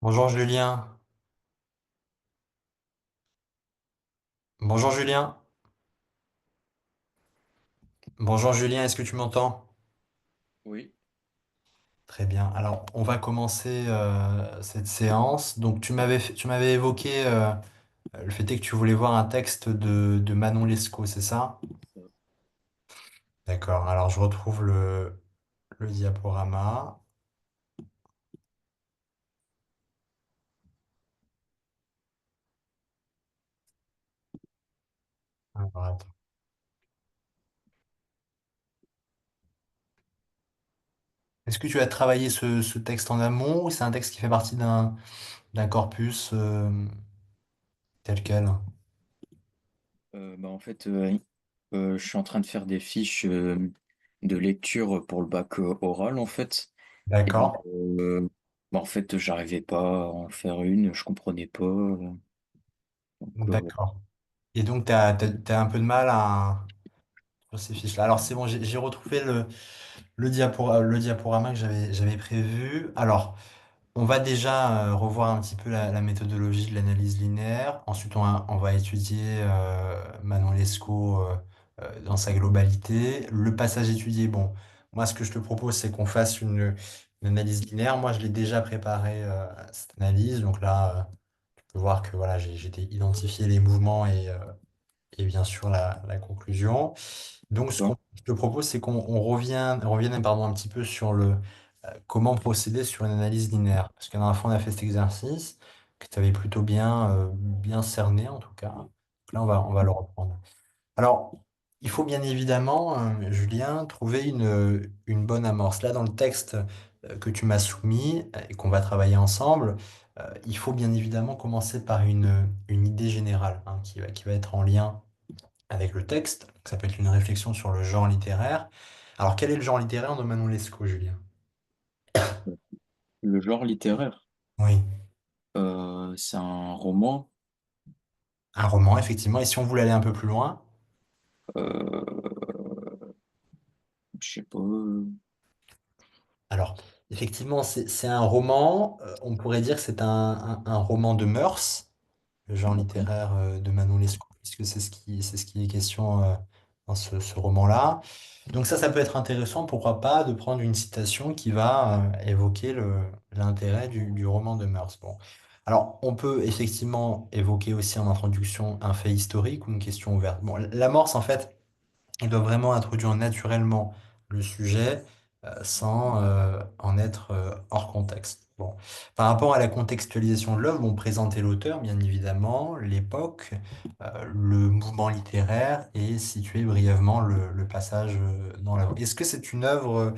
Bonjour Julien. Bonjour Julien. Bonjour Julien, est-ce que tu m'entends? Oui, Très bien. Alors, on va commencer cette séance. Donc, tu m'avais évoqué le fait est que tu voulais voir un texte de Manon Lescaut, c'est ça? ça. D'accord. Alors, je retrouve le diaporama. Alors, attends. Est-ce que tu as travaillé ce texte en amont ou c'est un texte qui fait partie d'un corpus tel quel? En fait, je suis en train de faire des fiches de lecture pour le bac oral, en fait. Et donc, D'accord. en fait, j'arrivais pas à en faire une, je comprenais pas. Donc, D'accord. Et donc, t'as un peu de mal sur ces fiches-là. Alors, c'est bon, j'ai retrouvé le diaporama que j'avais prévu. Alors, on va déjà revoir un petit peu la méthodologie de l'analyse linéaire. Ensuite, on va étudier Manon Lescaut dans sa globalité. Le passage étudié, bon, moi, ce que je te propose, c'est qu'on fasse une analyse linéaire. Moi, je l'ai déjà préparé, cette analyse. Donc là, tu peux voir que voilà, j'ai identifié les mouvements et bien sûr la conclusion. Donc, ce d'accord. qu'on je te propose, c'est qu'on revienne pardon, un petit peu sur comment procéder sur une analyse linéaire. Parce que la dernière fois, on a fait cet exercice que tu avais plutôt bien cerné, en tout cas. Donc là, on va le reprendre. Alors, il faut bien évidemment, Julien, trouver une bonne amorce. Là, dans le texte que tu m'as soumis et qu'on va travailler ensemble, il faut bien évidemment commencer par une idée générale hein, qui va être en lien avec le texte. Donc, ça peut être une réflexion sur le genre littéraire. Alors, quel est le genre littéraire de Manon Lescaut, Julien? Le genre littéraire, Oui, c'est un roman. un roman, effectivement. Et si on voulait aller un peu plus loin? Je sais pas. Alors, effectivement, c'est un roman. On pourrait dire que c'est un roman de mœurs, le genre D'accord. littéraire de Manon Lescaut, puisque c'est ce qui est question dans ce roman-là. Donc ça peut être intéressant, pourquoi pas, de prendre une citation qui va évoquer l'intérêt du roman de mœurs. Bon. Alors, on peut effectivement évoquer aussi en introduction un fait historique ou une question ouverte. Bon, l'amorce, en fait, il doit vraiment introduire naturellement le sujet sans en être hors contexte. Bon. Par rapport à la contextualisation de l'œuvre, vont présenter l'auteur, bien évidemment, l'époque, le mouvement littéraire et situer brièvement le passage dans l'œuvre. Est-ce que c'est une œuvre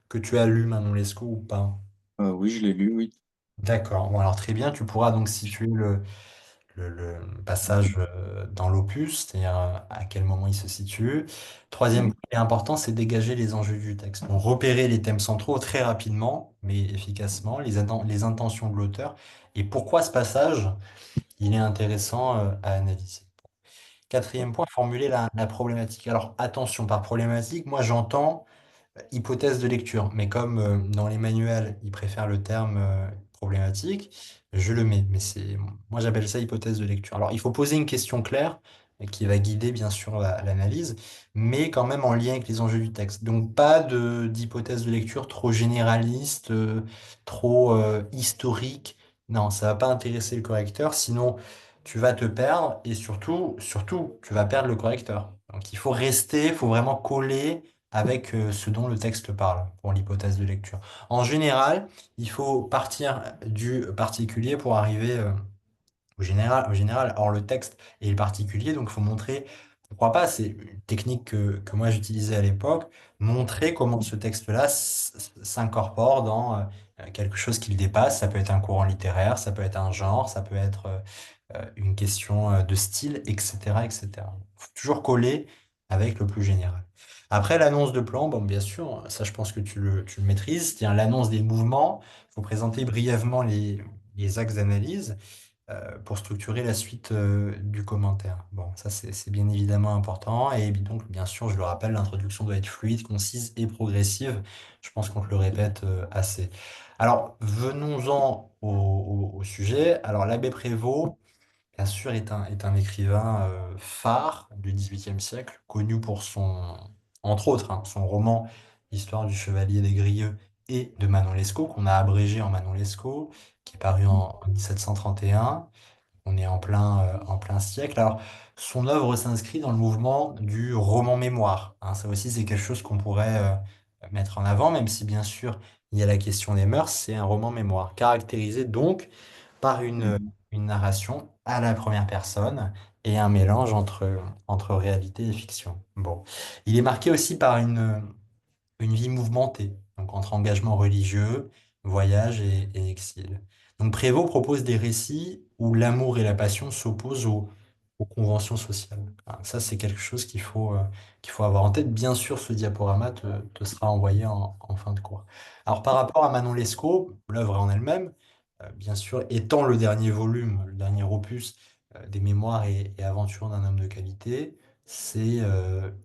que tu as lue, Manon Lescaut, ou pas? Oui, je l'ai lu, oui. D'accord. Bon, alors très bien, tu pourras donc situer le passage dans l'opus, c'est-à-dire à quel moment il se situe. Troisième Oui. point qui est important, c'est dégager les enjeux du texte. Donc repérer les thèmes centraux très rapidement, mais efficacement, les intentions de l'auteur, et pourquoi ce passage, il est intéressant à analyser. Quatrième point, formuler la problématique. Alors attention, par problématique, moi j'entends hypothèse de lecture, mais comme dans les manuels, ils préfèrent le terme problématique, je le mets. Mais moi j'appelle ça hypothèse de lecture. Alors il faut poser une question claire qui va guider bien sûr l'analyse, mais quand même en lien avec les enjeux du texte. Donc pas d'hypothèse de lecture trop généraliste, trop historique. Non, ça va pas intéresser le correcteur, sinon tu vas te perdre et surtout, tu vas perdre le correcteur. Donc il faut rester, il faut vraiment coller avec ce dont le texte parle pour l'hypothèse de lecture. En général, il faut partir du particulier pour arriver au général. Or, le texte est le particulier, donc il faut montrer, pourquoi pas, c'est une technique que moi j'utilisais à l'époque, montrer comment ce texte-là s'incorpore dans quelque chose qui le dépasse. Ça peut être un courant littéraire, ça peut être un genre, ça peut être une question de style, etc., etc. Il faut toujours coller avec le plus général. Après, l'annonce de plan, bon, bien sûr, ça je pense que tu le maîtrises, c'est-à-dire l'annonce des mouvements. Il faut présenter brièvement les axes d'analyse. pour structurer la suite du commentaire. Bon, ça c'est bien évidemment important. Et donc, bien sûr, je le rappelle, l'introduction doit être fluide, concise et progressive. Je pense qu'on te le répète assez. Alors, venons-en au sujet. Alors, l'abbé Prévost, bien sûr, est un écrivain phare du XVIIIe siècle, connu pour son, entre autres, hein, son roman L'histoire du chevalier des Grieux et de Manon Lescaut, qu'on a abrégé en Manon Lescaut, qui est paru en 1731. On est en plein siècle. Alors, son œuvre s'inscrit dans le mouvement du roman mémoire, hein. Ça aussi, c'est quelque chose qu'on pourrait mettre en avant, même si bien sûr, il y a la question des mœurs. C'est un roman mémoire, caractérisé donc par Mhm. une narration à la première personne et un mélange entre réalité et fiction. Bon. Il est marqué aussi par une vie mouvementée, donc entre engagement religieux, voyage et exil. Donc Prévost propose des récits où l'amour et la passion s'opposent aux conventions sociales. Ah, ça, c'est quelque chose qu'il faut avoir en tête. Bien sûr, ce diaporama te sera envoyé en fin de cours. Alors, par rapport à Manon Lescaut, l'œuvre en elle-même, bien sûr, étant le dernier volume, le dernier opus des mémoires et aventures d'un homme de qualité, c'est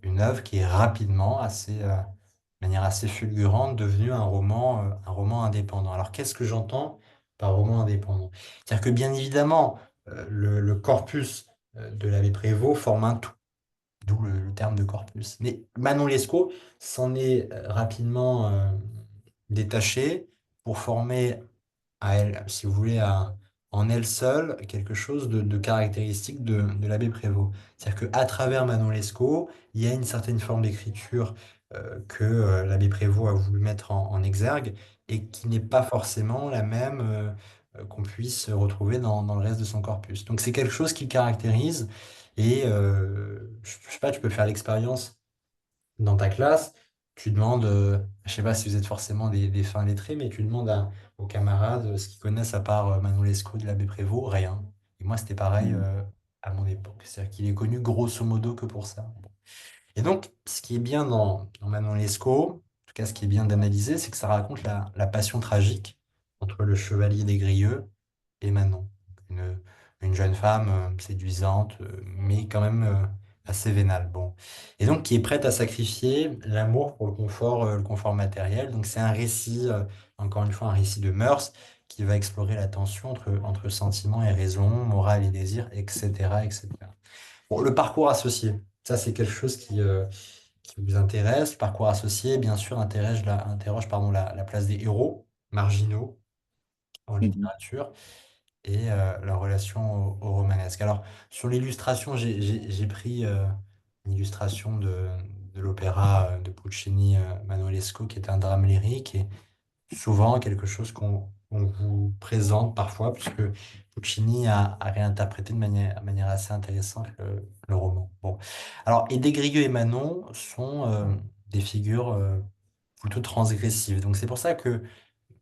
une œuvre qui est rapidement, de manière assez fulgurante, devenu un roman indépendant. Alors, qu'est-ce que j'entends par roman indépendant? C'est-à-dire que, bien évidemment, le corpus de l'abbé Prévost forme un tout, d'où le terme de corpus. Mais Manon Lescaut s'en est rapidement détaché pour former à elle, si vous voulez, en elle seule, quelque chose de caractéristique de l'abbé Prévost. C'est-à-dire qu'à travers Manon Lescaut, il y a une certaine forme d'écriture que l'abbé Prévost a voulu mettre en exergue et qui n'est pas forcément la même qu'on puisse retrouver dans le reste de son corpus. Donc c'est quelque chose qui le caractérise et je sais pas, tu peux faire l'expérience dans ta classe, tu demandes, je sais pas si vous êtes forcément des fins lettrés, mais tu demandes aux camarades ce qu'ils connaissent à part Manon Lescaut de l'abbé Prévost, rien. Et moi, c'était pareil Mhm. à mon époque. C'est-à-dire qu'il est connu grosso modo que pour ça. Bon. Et donc, ce qui est bien dans Manon Lescaut, en tout cas ce qui est bien d'analyser, c'est que ça raconte la passion tragique entre le chevalier des Grieux et Manon. Une, une jeune femme séduisante, mais quand même assez vénale. Bon. Et donc qui est prête à sacrifier l'amour pour le confort matériel. Donc c'est un récit, encore une fois, un récit de mœurs qui va explorer la tension entre sentiment et raison, morale et désir, etc., etc. Bon, le parcours associé, ça c'est quelque chose qui vous intéresse. Le parcours associé, bien sûr, interroge pardon, la place des héros marginaux en Mhm. littérature et leur relation au romanesque. Alors, sur l'illustration, j'ai pris une illustration de l'opéra de Puccini, Manuelesco, qui est un drame lyrique et souvent quelque chose qu'on vous présente parfois, puisque Puccini a réinterprété de manière assez intéressante le roman. Bon. Alors, et Desgrieux et Manon sont des figures plutôt transgressives. Donc, c'est pour ça que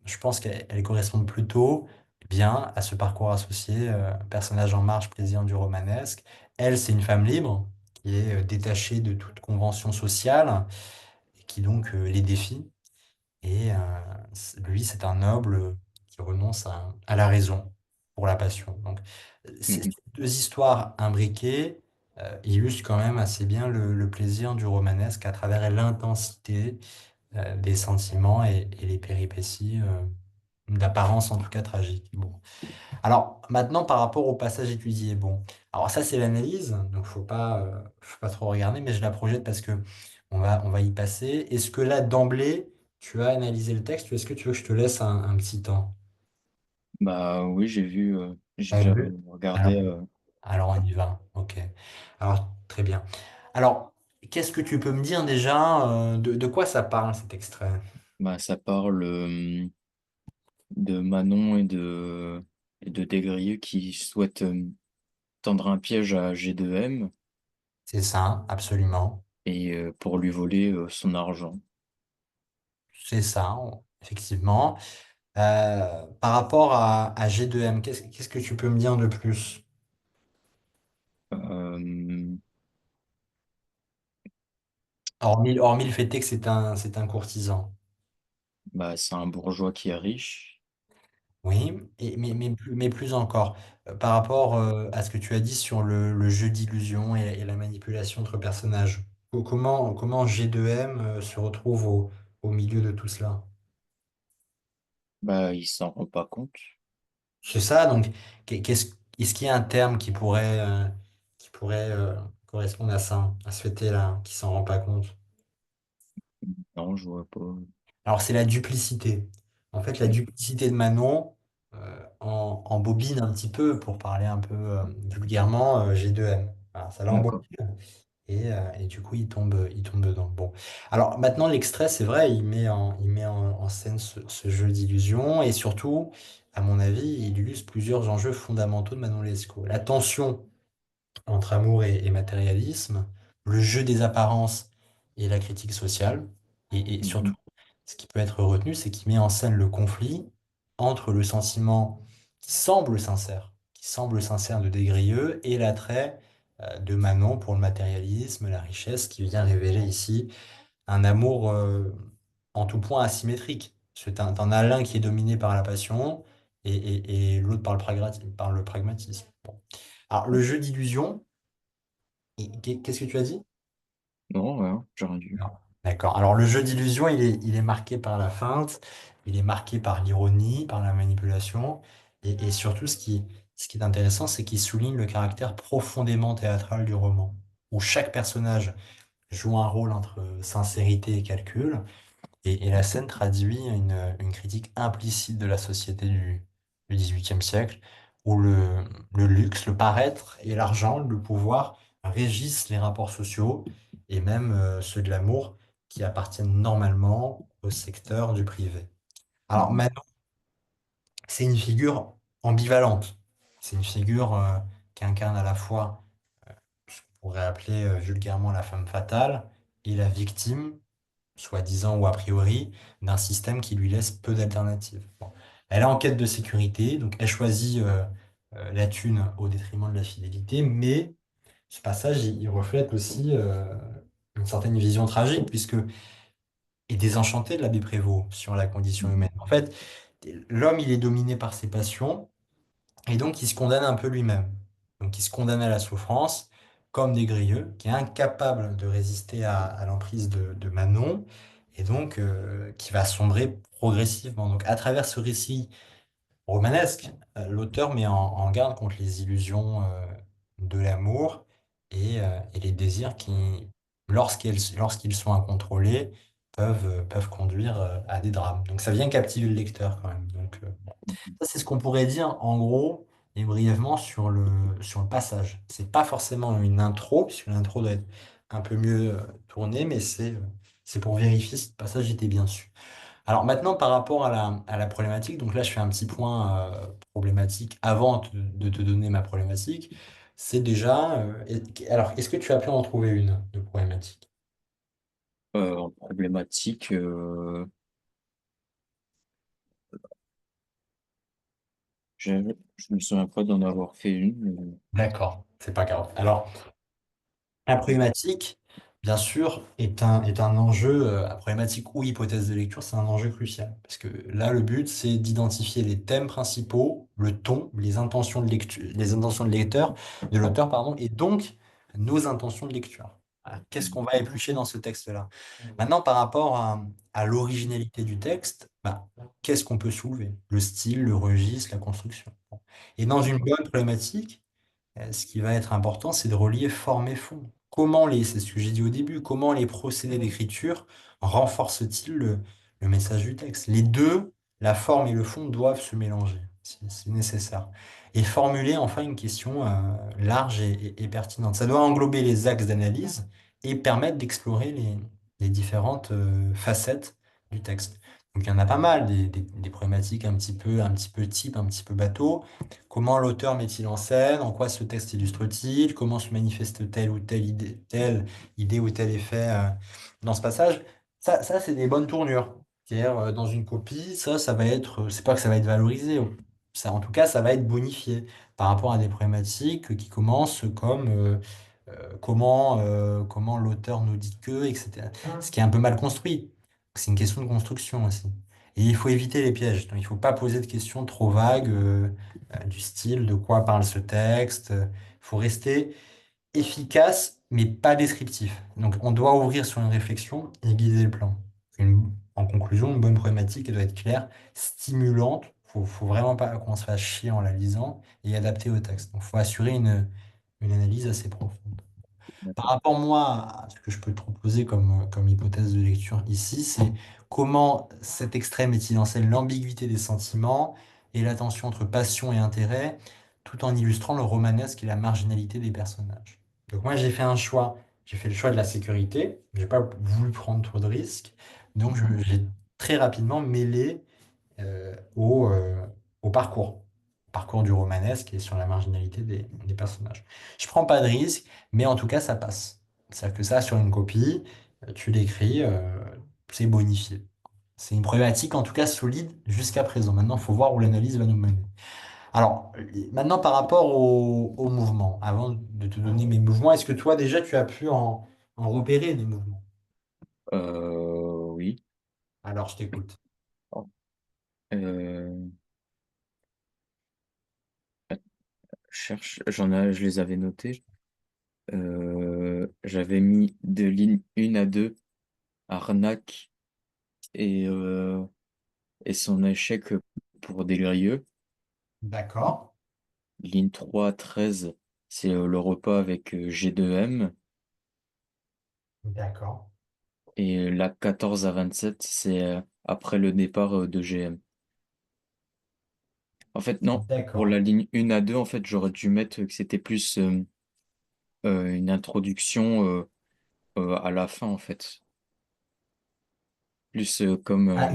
je pense qu'elles correspondent plutôt bien à ce parcours associé, personnage en marge, président du romanesque. Elle, c'est une femme libre qui est détachée de toute convention sociale et qui donc les défie. Et lui, c'est un noble qui renonce à la raison pour la passion. Donc, ces Mhm. deux histoires imbriquées illustrent quand même assez bien le plaisir du romanesque à travers l'intensité des sentiments et les péripéties d'apparence en tout cas tragique. Bon. Alors maintenant par rapport au passage étudié, bon, alors ça c'est l'analyse, donc faut pas trop regarder, mais je la projette parce que on va y passer. Est-ce que là d'emblée tu as analysé le texte ou est-ce que tu veux que je te laisse un petit temps? Bah oui, T'as j'ai vu? Alors, regardé. alors on y va, ok. Alors très bien. Alors qu'est-ce que tu peux me dire déjà de quoi ça parle cet extrait? Bah, ça parle de Manon et de Desgrieux qui souhaitent tendre un piège à G2M C'est ça, absolument. et pour lui voler son argent. C'est ça, effectivement. Par rapport à G2M, qu'est-ce que tu peux me dire de plus? Euh, Hormis le fait est que c'est un courtisan. Bah, c'est un bourgeois qui est riche. Oui, mais plus encore, par rapport à ce que tu as dit sur le jeu d'illusion et la manipulation entre personnages, comment G2M se retrouve au milieu de tout cela? Bah, il s'en rend pas compte. C'est ça, donc est-ce qu'il y a un terme qui pourrait correspondre à ça, à ce fait-là, qui s'en rend pas compte? Non, je vois pas. Alors, c'est la duplicité. En fait, la Oui, duplicité de Manon en bobine un petit peu, pour parler un peu vulgairement, G2M. Voilà, ça l'embobine d'accord. et du coup, il tombe dedans. Bon. Alors, maintenant, l'extrait, c'est vrai, il met en scène ce jeu d'illusion et surtout, à mon avis, il illustre plusieurs enjeux fondamentaux de Manon Lescaut. La tension entre amour et matérialisme, le jeu des apparences et la critique sociale. Et surtout, Mhm, ce qui peut être retenu, c'est qu'il met en scène le conflit entre le sentiment qui semble sincère de Desgrieux, et l'attrait de Manon pour le matérialisme, la richesse, qui vient révéler ici un amour en tout point asymétrique. Parce que t'en as l'un qui est dominé par la passion et l'autre par par le pragmatisme. Bon. Alors, le jeu d'illusion, qu'est-ce que tu as dit? non, ouais, j'ai rien dit. Non. D'accord. Alors le jeu d'illusion, il est marqué par la feinte, il est marqué par l'ironie, par la manipulation, et surtout ce qui est intéressant, c'est qu'il souligne le caractère profondément théâtral du roman, où chaque personnage joue un rôle entre sincérité et calcul, et la scène traduit une critique implicite de la société du XVIIIe siècle, où le luxe, le paraître et l'argent, le pouvoir régissent les rapports sociaux et même ceux de l'amour qui appartiennent normalement au secteur du privé. Alors Mhm, Manon, c'est une figure ambivalente. C'est une figure qui incarne à la fois ce qu'on pourrait appeler vulgairement la femme fatale et la victime soi-disant ou a priori, d'un système qui lui laisse peu d'alternatives. Bon. Elle est en quête de sécurité, donc elle choisit la thune au détriment de la fidélité, mais ce passage, il reflète aussi une certaine vision tragique, puisque, et désenchantée de l'abbé Prévost sur la condition mhm, humaine. En fait, l'homme, il est dominé par ses passions, et donc il se condamne un peu lui-même. Donc il se condamne à la souffrance, comme des Grieux, qui est incapable de résister à l'emprise de Manon, et donc qui va sombrer progressivement. Donc à travers ce récit romanesque, l'auteur met en garde contre les illusions de l'amour et les désirs qui, lorsqu'ils sont incontrôlés, peuvent conduire à des drames. Donc ça vient captiver le lecteur quand même. Donc, mhm, ça, c'est ce qu'on pourrait dire en gros et brièvement sur le passage. C'est pas forcément une intro, puisque l'intro doit être un peu mieux tournée, mais c'est pour vérifier si le passage était bien su. Alors maintenant, par rapport à la problématique, donc là, je fais un petit point problématique avant de te donner ma problématique. C'est déjà. Alors, est-ce que tu as pu en trouver une de problématique? En problématique, je me souviens pas d'en avoir fait une. D'accord, c'est pas grave. Alors, la problématique, bien sûr, est un enjeu, la problématique ou hypothèse de lecture, c'est un enjeu crucial. Parce que là, le but, c'est d'identifier les thèmes principaux, le ton, les intentions de lecture, les intentions de lecteur, de l'auteur, pardon, et donc nos intentions de lecture. Voilà. Qu'est-ce qu'on va éplucher dans ce texte-là? Maintenant, par rapport à l'originalité du texte, bah, qu'est-ce qu'on peut soulever? Le style, le registre, la construction. Bon. Et dans une D'accord. bonne problématique, ce qui va être important, c'est de relier forme et fond. C'est ce que j'ai dit au début, comment les procédés d'écriture renforcent-ils le message du texte? Les deux, la forme et le fond, doivent se mélanger. C'est nécessaire. Et formuler enfin une question large et pertinente. Ça doit englober les axes d'analyse et permettre d'explorer les différentes facettes du texte. Donc il y en a pas mal, des problématiques un petit peu type, un petit peu bateau. Comment l'auteur met-il en scène? En quoi ce texte illustre-t-il? Comment se manifeste telle idée ou tel effet dans ce passage? Ça c'est des bonnes tournures. C'est-à-dire, dans une copie, ça va être, c'est pas que ça va être valorisé. Ça, en tout cas, ça va être bonifié par rapport à des problématiques qui commencent comme comment l'auteur nous dit que, etc. Ce qui est un peu mal construit. C'est une question de construction aussi. Et il faut éviter les pièges. Donc, il ne faut pas poser de questions trop vagues du style de quoi parle ce texte. Il faut rester efficace, mais pas descriptif. Donc, on doit ouvrir sur une réflexion et guider le plan. En conclusion, une bonne problématique, elle doit être claire, stimulante. Faut vraiment pas qu'on se fasse chier en la lisant et adaptée au texte. Donc, faut assurer une analyse assez profonde. Par D'accord. rapport, moi, à ce que je peux te proposer comme hypothèse de lecture ici, c'est comment cet extrême met-il en scène l'ambiguïté des sentiments et la tension entre passion et intérêt, tout en illustrant le romanesque et la marginalité des personnages. Donc moi, j'ai fait le choix de la sécurité, j'ai pas voulu prendre trop de risques, donc Mhm. j'ai très rapidement mêlé euh, au, euh, au parcours du romanesque et sur la marginalité des personnages. Je prends pas de risque, mais en tout cas, ça passe. C'est-à-dire que ça, sur une copie, tu l'écris, c'est bonifié. C'est une problématique, en tout cas, solide jusqu'à présent. Maintenant, il faut voir où l'analyse va nous mener. Alors, maintenant, par rapport au mouvement, avant de te donner mes mouvements, est-ce que toi, déjà, tu as pu en repérer des mouvements? Oui. Alors, je t'écoute. Euh, je les avais notés. J'avais mis de ligne 1 à 2, arnaque et, euh, et son échec pour Desgrieux. D'accord, Ligne 3 à 13, c'est le repas avec G2M. d'accord, Et la 14 à 27, c'est après le départ de GM. En fait, non, pour d'accord. la ligne 1 à 2, en fait, j'aurais dû mettre que c'était plus une introduction à la fin, en fait. Plus comme Ah,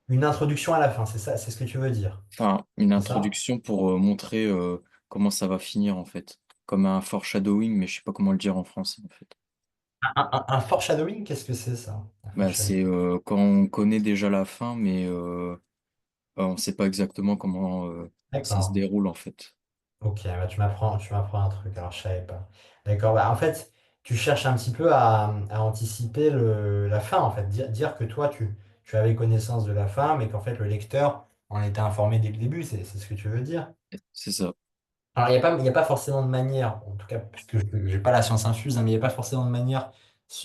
une introduction à la fin, c'est ça, c'est ce que tu veux dire. enfin, une C'est ça? introduction pour montrer comment ça va finir, en fait. Comme un foreshadowing, mais je sais pas comment le dire en français, en fait. Un foreshadowing, qu'est-ce que c'est ça? Un Bah, foreshadowing. c'est quand on connaît déjà la fin, mais on sait pas exactement comment ça se D'accord. déroule, en fait. Ok, bah tu m'apprends un truc, alors je savais pas. D'accord, bah en fait, tu cherches un petit peu à anticiper la fin, en fait. Dire que toi, tu avais connaissance de la fin, mais qu'en fait, le lecteur en était informé dès le début, c'est ce que tu veux dire? C'est ça. Alors, il y a pas forcément de manière, en tout cas, puisque je n'ai pas la science infuse, hein, mais il n'y a pas forcément de manière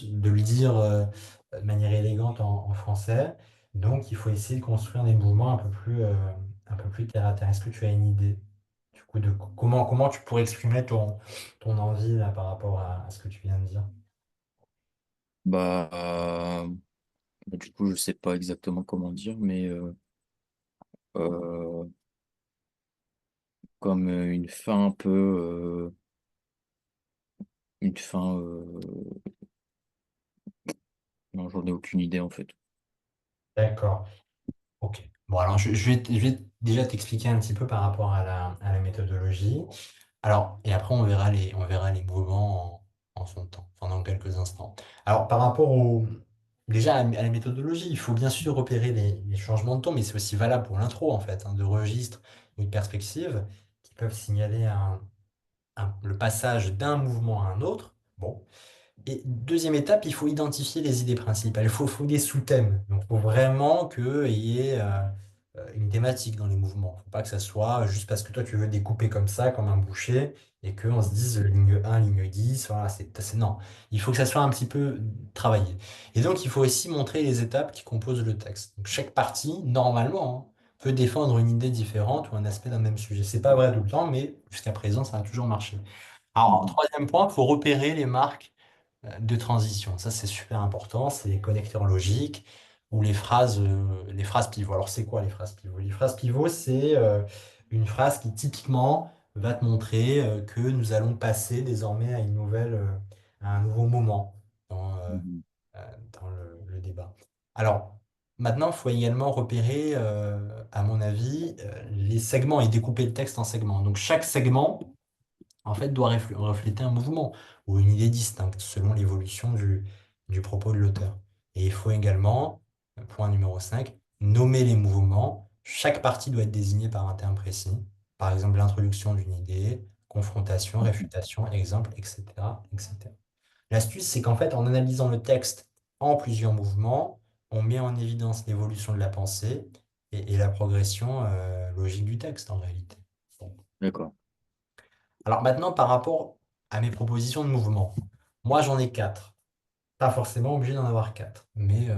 de le dire de manière élégante en français. Donc, il faut essayer de construire des mouvements un peu plus terre à terre. Est-ce que tu as une idée, du coup, de comment tu pourrais exprimer ton envie là, par rapport à ce que tu viens de dire? Bah, du coup, je sais pas exactement comment dire, mais euh, comme une fin un peu, une fin, non, j'en ai aucune idée en fait. D'accord. Ok. Bon, alors je vais déjà t'expliquer un petit peu par rapport à la méthodologie. Alors, et après, on verra les mouvements en son temps, pendant quelques instants. Alors, par rapport déjà à la méthodologie, il faut bien sûr repérer les changements de ton, mais c'est aussi valable pour l'intro, en fait, hein, de registre ou de perspective qui peuvent signaler le passage d'un mouvement à un autre. Bon. Et deuxième étape, il faut identifier les idées principales. Faut des sous-thèmes. Donc, il faut vraiment qu'il y ait une thématique dans les mouvements. Il ne faut pas que ça soit juste parce que toi, tu veux découper comme ça, comme un boucher, et qu'on se dise ligne 1, ligne 10. Voilà, non. Il faut que ça soit un petit peu travaillé. Et donc, il faut aussi montrer les étapes qui composent le texte. Donc, chaque partie, normalement, hein, peut défendre une idée différente ou un aspect d'un même sujet. C'est pas vrai tout le temps, mais jusqu'à présent, ça a toujours marché. Alors, Mhm. troisième point, il faut repérer les marques de transition. Ça, c'est super important. C'est les connecteurs logiques ou les phrases pivots. Alors, c'est quoi les phrases pivots? Les phrases pivots, c'est une phrase qui typiquement va te montrer que nous allons passer désormais à à un nouveau moment Mhm. dans le débat. Alors, maintenant, il faut également repérer, à mon avis, les segments et découper le texte en segments. Donc, chaque segment en fait, doit refléter un mouvement ou une idée distincte selon l'évolution du propos de l'auteur. Et il faut également, point numéro 5, nommer les mouvements. Chaque partie doit être désignée par un terme précis. Par exemple, l'introduction d'une idée, confrontation, Mhm. réfutation, exemple, etc., etc. L'astuce, c'est qu'en fait, en analysant le texte en plusieurs mouvements, on met en évidence l'évolution de la pensée et la progression logique du texte en réalité. Bon. D'accord. Alors maintenant, par rapport à mes propositions de mouvement, moi j'en ai quatre. Pas forcément obligé d'en avoir quatre, mais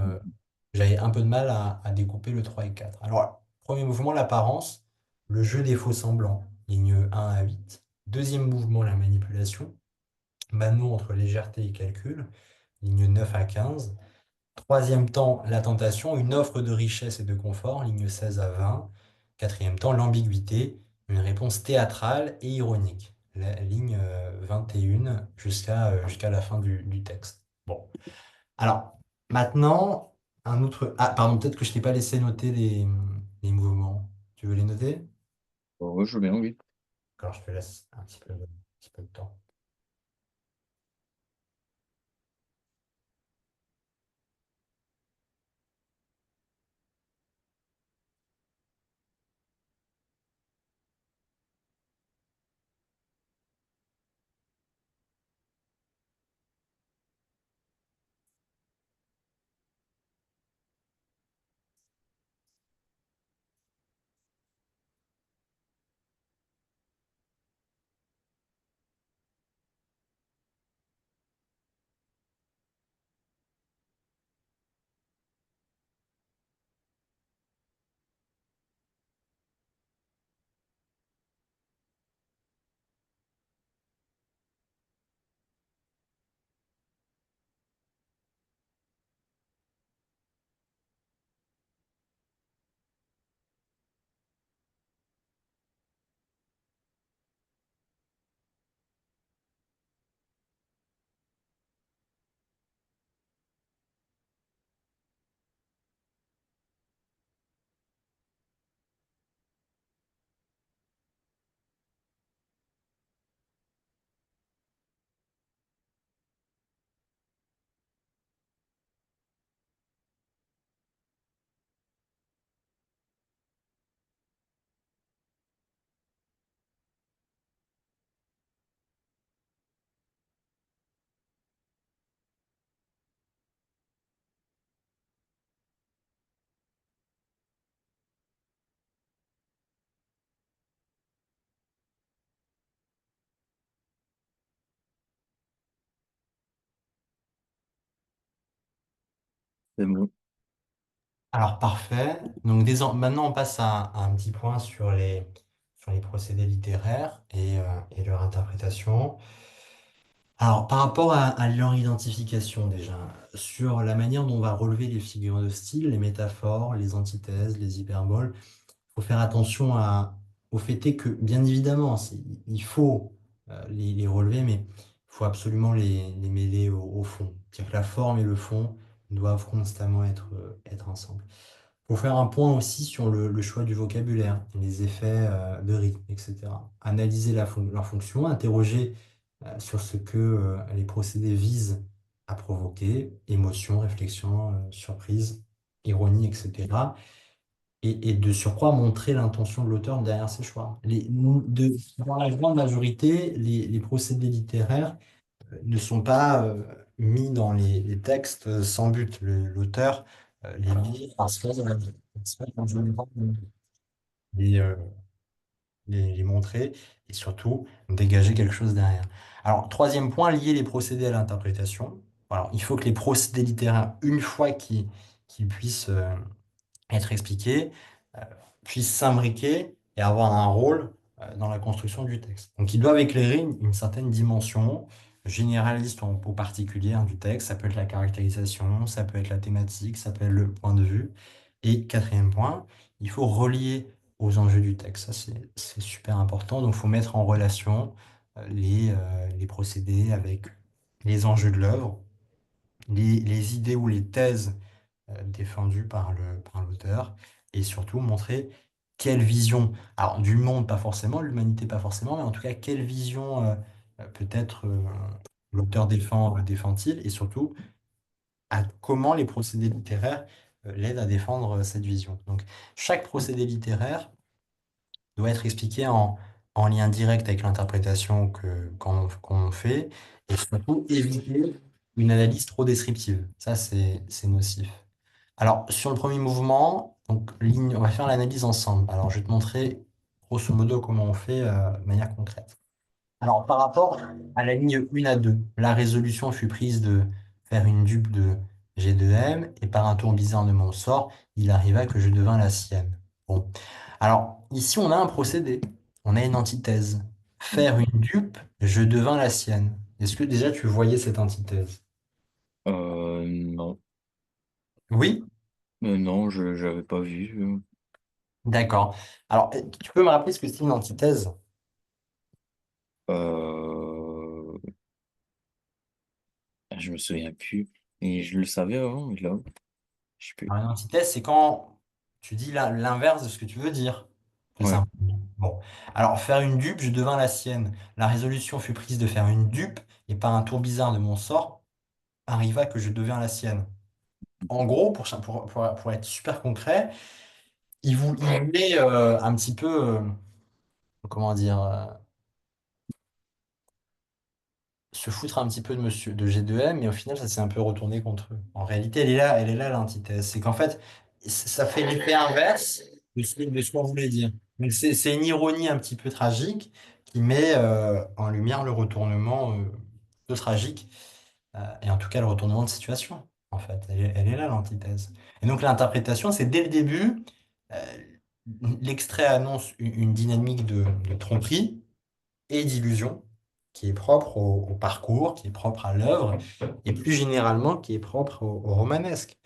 j'avais un peu de mal à découper le 3 et 4. Alors, premier mouvement, l'apparence, le jeu des faux semblants, ligne 1 à 8. Deuxième mouvement, la manipulation, Manon entre légèreté et calcul, ligne 9 à 15. Troisième temps, la tentation, une offre de richesse et de confort, ligne 16 à 20. Quatrième temps, l'ambiguïté, une réponse théâtrale et ironique, la ligne 21 jusqu'à la fin du texte. Bon. Alors, maintenant, un autre. Ah, pardon, peut-être que je t'ai pas laissé noter les mouvements. Tu veux les noter? Ouais, je veux bien, oui. Alors, je te laisse un petit peu de temps. C'est bon. Alors, parfait. Donc, maintenant, on passe à un petit point sur les procédés littéraires et leur interprétation. Alors, par rapport à leur identification déjà, sur la manière dont on va relever les figures de style, les métaphores, les antithèses, les hyperboles, faut faire attention au fait est que, bien évidemment, il faut les relever, mais il faut absolument les mêler au fond. C'est-à-dire que la forme et le fond doivent constamment être ensemble. Il faut faire un point aussi sur le choix du vocabulaire, les effets de rythme, etc. Analyser leur fonction, interroger sur ce que les procédés visent à provoquer, émotion, réflexion, surprise, ironie, etc. Et de surcroît, montrer l'intention de l'auteur derrière ses choix. Dans la grande majorité, les procédés littéraires ne sont pas mis dans les textes sans but. L'auteur les lit parce qu'en général, les, euh, les montrer et surtout dégager quelque chose derrière. Alors, troisième point, lier les procédés à l'interprétation. Alors, il faut que les procédés littéraires, une fois qu'ils puissent être expliqués, euh, puissent s'imbriquer et avoir un rôle dans la construction du texte. Donc, ils doivent éclairer une certaine dimension généraliste ou particulière du texte. Ça peut être la caractérisation, ça peut être la thématique, ça peut être le point de vue. Et quatrième point, il faut relier aux enjeux du texte. Ça, c'est super important. Donc, il faut mettre en relation les procédés avec les enjeux de l'œuvre, les idées ou les thèses défendu par l'auteur, et surtout montrer quelle vision, alors du monde pas forcément, de l'humanité pas forcément, mais en tout cas quelle vision peut-être l'auteur défend-il, et surtout à comment les procédés littéraires l'aident à défendre cette vision. Donc chaque procédé littéraire doit être expliqué en lien direct avec l'interprétation qu'on fait, et surtout éviter une analyse trop descriptive. Ça, c'est nocif. Alors, sur le premier mouvement, donc, on va faire l'analyse ensemble. Alors, je vais te montrer grosso modo comment on fait de manière concrète. Alors, par rapport à la ligne 1 à 2, la résolution fut prise de faire une dupe de G2M et par un tour bizarre de mon sort, il arriva que je devins la sienne. Bon. Alors, ici, on a un procédé, on a une antithèse. Faire une dupe, je devins la sienne. Est-ce que déjà tu voyais cette antithèse? Non. Oui? Non, je j'avais pas vu. D'accord. Alors, tu peux me rappeler ce que c'est une antithèse? Euh, je me souviens plus. Et je le savais avant, mais là, je sais plus. Alors, une antithèse, c'est quand tu dis l'inverse de ce que tu veux dire. Tout Ouais. simplement. Bon. Alors, faire une dupe, je devins la sienne. La résolution fut prise de faire une dupe, et par un tour bizarre de mon sort, arriva que je deviens la sienne. En gros, pour être super concret, il voulait un petit peu, comment dire, se foutre un petit peu de monsieur de G2M, mais au final, ça s'est un peu retourné contre eux. En réalité, elle est là l'antithèse. C'est qu'en fait, ça fait l'effet inverse de ce qu'on voulait dire. Donc, c'est une ironie un petit peu tragique qui met en lumière le retournement peu tragique, et en tout cas le retournement de situation. En fait, elle est là l'antithèse. Et donc, l'interprétation, c'est dès le début, euh, l'extrait annonce une dynamique de tromperie et d'illusion qui est propre au parcours, qui est propre à l'œuvre, et plus généralement qui est propre au romanesque.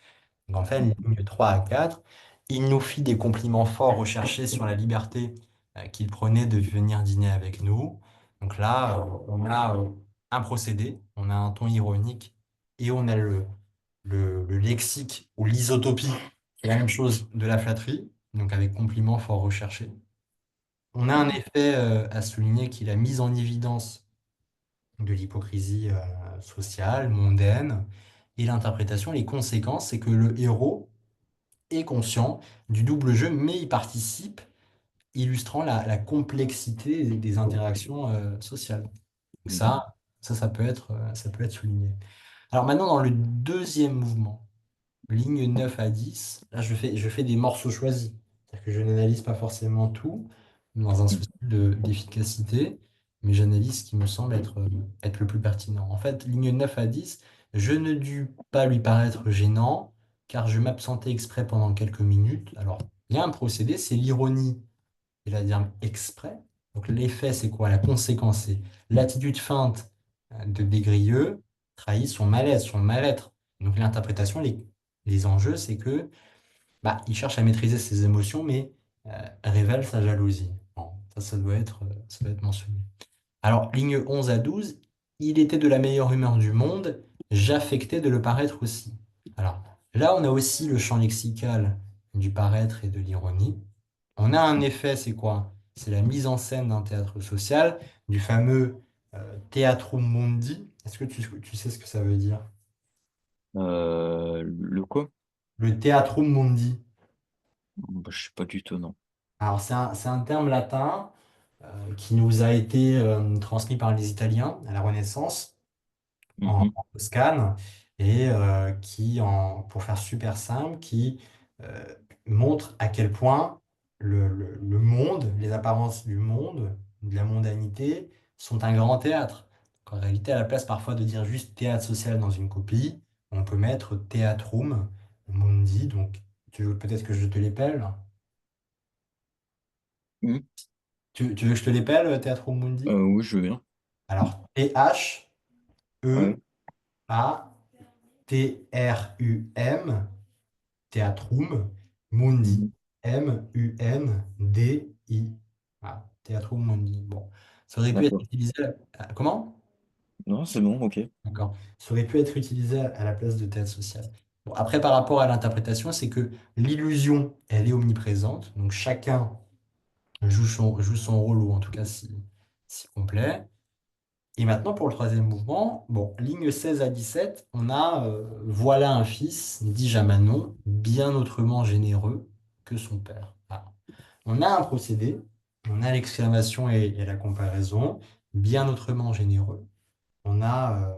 Donc en fait, ligne 3 à 4, il nous fit des compliments forts recherchés sur la liberté qu'il prenait de venir dîner avec nous. Donc là, on a un procédé, on a un ton ironique, et on a le lexique ou l'isotopie, c'est la même chose de la flatterie, donc avec compliments fort recherchés. On a un effet à souligner qui est la mise en évidence de l'hypocrisie sociale, mondaine, et l'interprétation, les conséquences, c'est que le héros est conscient du double jeu, mais il participe, illustrant la complexité des interactions sociales. Donc Mhm. ça peut être souligné. Alors maintenant, dans le deuxième mouvement, ligne 9 à 10, là je fais des morceaux choisis. C'est-à-dire que je n'analyse pas forcément tout dans un souci d'efficacité, mais j'analyse ce qui me semble être le plus pertinent. En fait, ligne 9 à 10, je ne dus pas lui paraître gênant, car je m'absentais exprès pendant quelques minutes. Alors, il y a un procédé, c'est l'ironie, et la dire exprès. Donc l'effet, c'est quoi? La conséquence, c'est l'attitude feinte de Desgrieux trahit son malaise, son mal-être. Donc l'interprétation, les enjeux, c'est que bah, il cherche à maîtriser ses émotions, mais révèle sa jalousie. Bon, ça doit être mentionné. Alors, ligne 11 à 12, il était de la meilleure humeur du monde, j'affectais de le paraître aussi. Alors, là, on a aussi le champ lexical du paraître et de l'ironie. On a un effet, c'est quoi? C'est la mise en scène d'un théâtre social, du fameux Theatrum Mundi. Est-ce que tu sais ce que ça veut dire? Le quoi? Le Theatrum Mundi. Bah, je sais pas du tout, non. Alors, c'est un terme latin qui nous a été transmis par les Italiens à la Renaissance Mhm. en Toscane et pour faire super simple, qui euh, montre à quel point le monde, les apparences du monde, de la mondanité, sont un grand théâtre. En réalité, à la place parfois de dire juste théâtre social dans une copie, on peut mettre Theatrum Mundi. Donc, tu veux peut-être que je te l'épelle? Mhm. Tu veux que je te l'épelle, Theatrum Mundi? Oui, je veux bien. Alors, Ouais. Theatrum, Theatrum, Mundi. Mhm. Mundi. Voilà, Theatrum Mundi. Bon, ça aurait pu être D'accord. utilisé. Comment? Non, c'est bon, ok. D'accord. Ça aurait pu être utilisé à la place de théâtre social. Bon, après, par rapport à l'interprétation, c'est que l'illusion, elle est omniprésente. Donc, chacun joue son rôle, ou en tout cas si complet. Et maintenant, pour le troisième mouvement, bon, ligne 16 à 17, on a voilà un fils, dis-je à Manon, bien autrement généreux que son père. Ah. On a un procédé, on a l'exclamation et la comparaison, bien autrement généreux. On a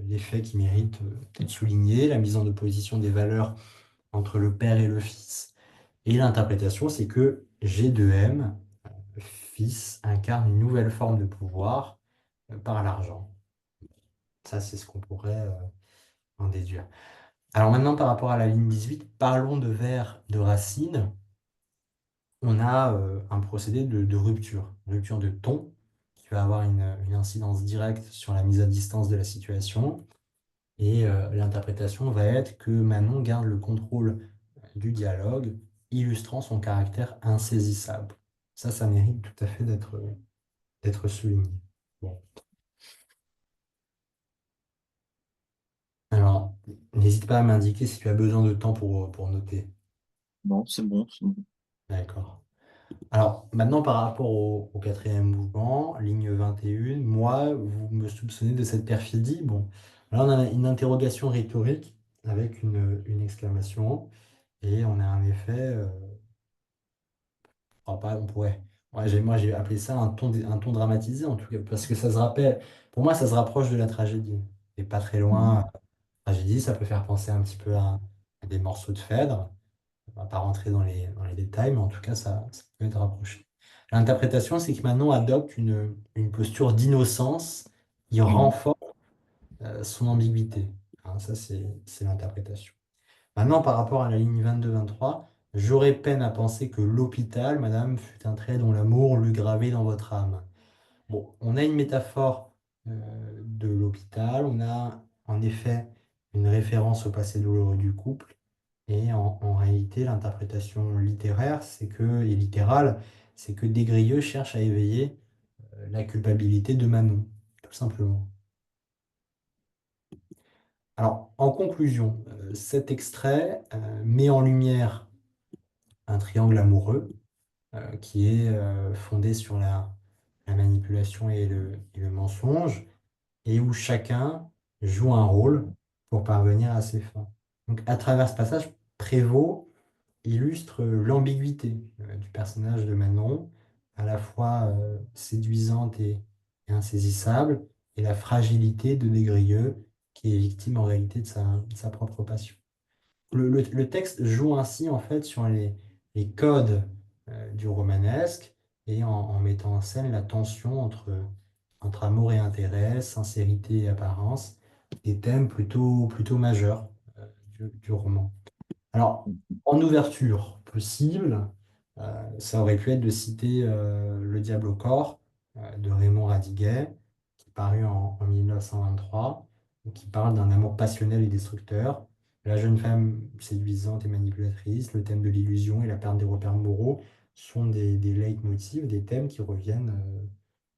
l'effet qui mérite d'être souligné, la mise en opposition des valeurs entre le Père et le Fils. Et l'interprétation, c'est que G2M, Fils, incarne une nouvelle forme de pouvoir par l'argent. Ça, c'est ce qu'on pourrait en déduire. Alors maintenant, par rapport à la ligne 18, parlons de vers de racine. On a un procédé de rupture de ton, qui va avoir une incidence directe sur la mise à distance de la situation. Et l'interprétation va être que Manon garde le contrôle du dialogue, illustrant son caractère insaisissable. Ça mérite tout à fait d'être souligné. Bon. Alors, n'hésite pas à m'indiquer si tu as besoin de temps pour noter. Non, c'est bon, c'est bon. D'accord. Alors, maintenant, par rapport au quatrième mouvement, ligne 21, moi, vous me soupçonnez de cette perfidie. Bon, là, on a une interrogation rhétorique avec une exclamation, et on a un effet, on pourrait, moi, j'ai appelé ça un ton dramatisé, en tout cas, parce que ça se rappelle, pour moi, ça se rapproche de la tragédie. Et pas très Mhm. loin, la tragédie, ça peut faire penser un petit peu à des morceaux de Phèdre. On va pas rentrer dans les détails, mais en tout cas, ça peut être rapproché. L'interprétation, c'est que Manon adopte une posture d'innocence qui Mhm. renforce son ambiguïté. Hein, ça, c'est l'interprétation. Maintenant, par rapport à la ligne 22-23, j'aurais peine à penser que l'hôpital, madame, fut un trait dont l'amour l'eût gravé dans votre âme. Bon, on a une métaphore de l'hôpital, on a en effet une référence au passé douloureux du couple, et en réalité, l'interprétation littéraire, et littérale, c'est que Desgrieux cherche à éveiller la culpabilité de Manon, tout simplement. Alors, en conclusion, cet extrait met en lumière un triangle amoureux qui est fondé sur la manipulation et le mensonge, et où chacun joue un rôle pour parvenir à ses fins. Donc, à travers ce passage, Prévost illustre l'ambiguïté du personnage de Manon, à la fois séduisante et insaisissable, et la fragilité de Desgrieux, qui est victime en réalité de sa propre passion. Le texte joue ainsi en fait sur les codes du romanesque, et en mettant en scène la tension entre amour et intérêt, sincérité et apparence, des thèmes plutôt majeurs du roman. Alors, en ouverture possible, ça aurait pu être de citer Le Diable au corps de Raymond Radiguet, qui parut en 1923, et qui parle d'un amour passionnel et destructeur. La jeune femme séduisante et manipulatrice, le thème de l'illusion et la perte des repères moraux sont des leitmotifs, des thèmes qui reviennent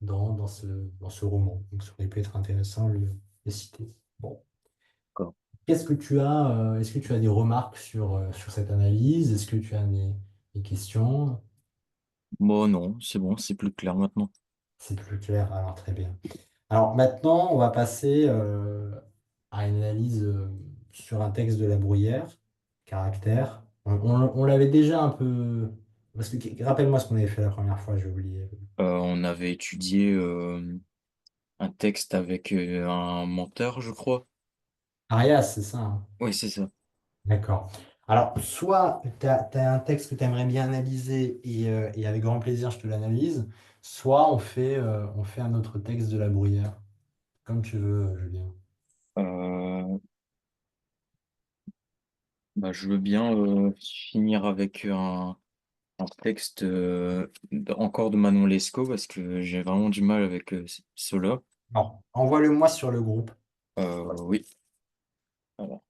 dans ce roman. Donc, ça aurait pu être intéressant de le citer. Bon. D'accord. Est-ce que tu as des remarques sur cette analyse? Est-ce que tu as des questions? Bon, non, c'est bon, c'est plus clair maintenant. C'est plus clair, alors très bien. Alors maintenant, on va passer à une analyse sur un texte de La Bruyère, caractère. On l'avait déjà un peu... Parce que rappelle-moi ce qu'on avait fait la première fois, j'ai oublié. On avait étudié un texte avec un menteur, je crois. Arias, c'est ça, hein. Oui, c'est ça. D'accord. Alors, soit tu as, un texte que tu aimerais bien analyser et avec grand plaisir, je te l'analyse, soit on fait un autre texte de La Bruyère, comme tu veux, Julien. Euh, Bah, je veux bien finir avec un texte encore de Manon Lescaut parce que j'ai vraiment du mal avec cela. Alors, envoie-le-moi sur le groupe. Oui, alors,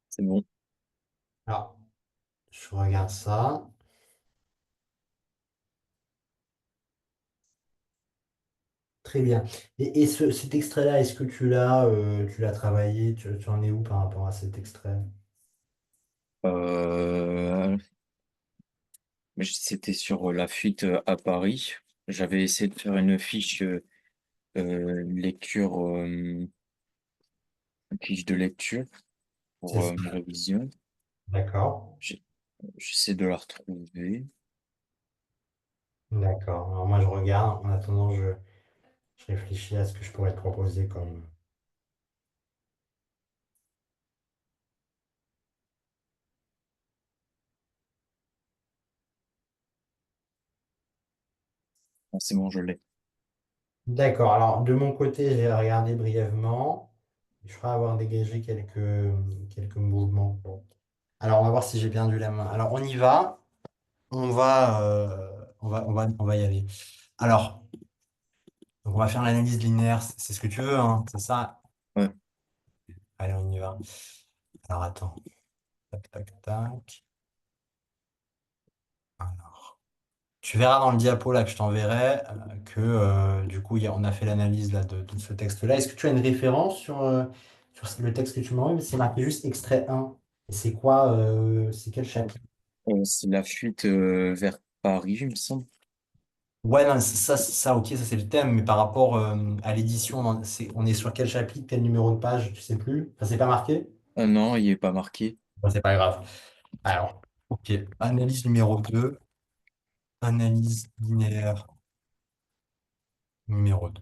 c'est bon. Alors, je regarde ça. Très bien. Et cet extrait-là, est-ce que tu l'as travaillé? Tu en es où par rapport à cet extrait? Euh, C'était sur la fuite à Paris. J'avais essayé de faire une lecture, une fiche de lecture C'est pour ça. une révision. D'accord. J'ai- J'essaie de la retrouver. D'accord. Alors moi, je regarde. En attendant, je réfléchis à ce que je pourrais te proposer comme. Ah, c'est bon, je l'ai. D'accord. Alors, de mon côté, j'ai regardé brièvement. Je crois avoir dégagé quelques mouvements. Bon. Alors, on va voir si j'ai bien dû la main. Alors, on y va. On va y aller. Alors, donc on va faire l'analyse linéaire. C'est ce que tu veux, hein, c'est ça? Ouais. Allez, on y va. Alors, attends. Tac, tac, tac. Alors, tu verras dans le diapo là que je t'enverrai que du coup, on a fait l'analyse là de ce texte-là. Est-ce que tu as une référence sur le texte que tu m'as envoyé? C'est marqué juste extrait un. Et c'est quoi? C'est quel chapitre? C'est la fuite vers Paris, il me semble. Ouais, non, ok, ça c'est le thème, mais par rapport à l'édition, on est sur quel chapitre, quel numéro de page, tu sais plus? Ça c'est pas marqué? Ah non, il est pas marqué. Bon, c'est pas grave. Alors, ok, analyse numéro 2, analyse linéaire numéro 2.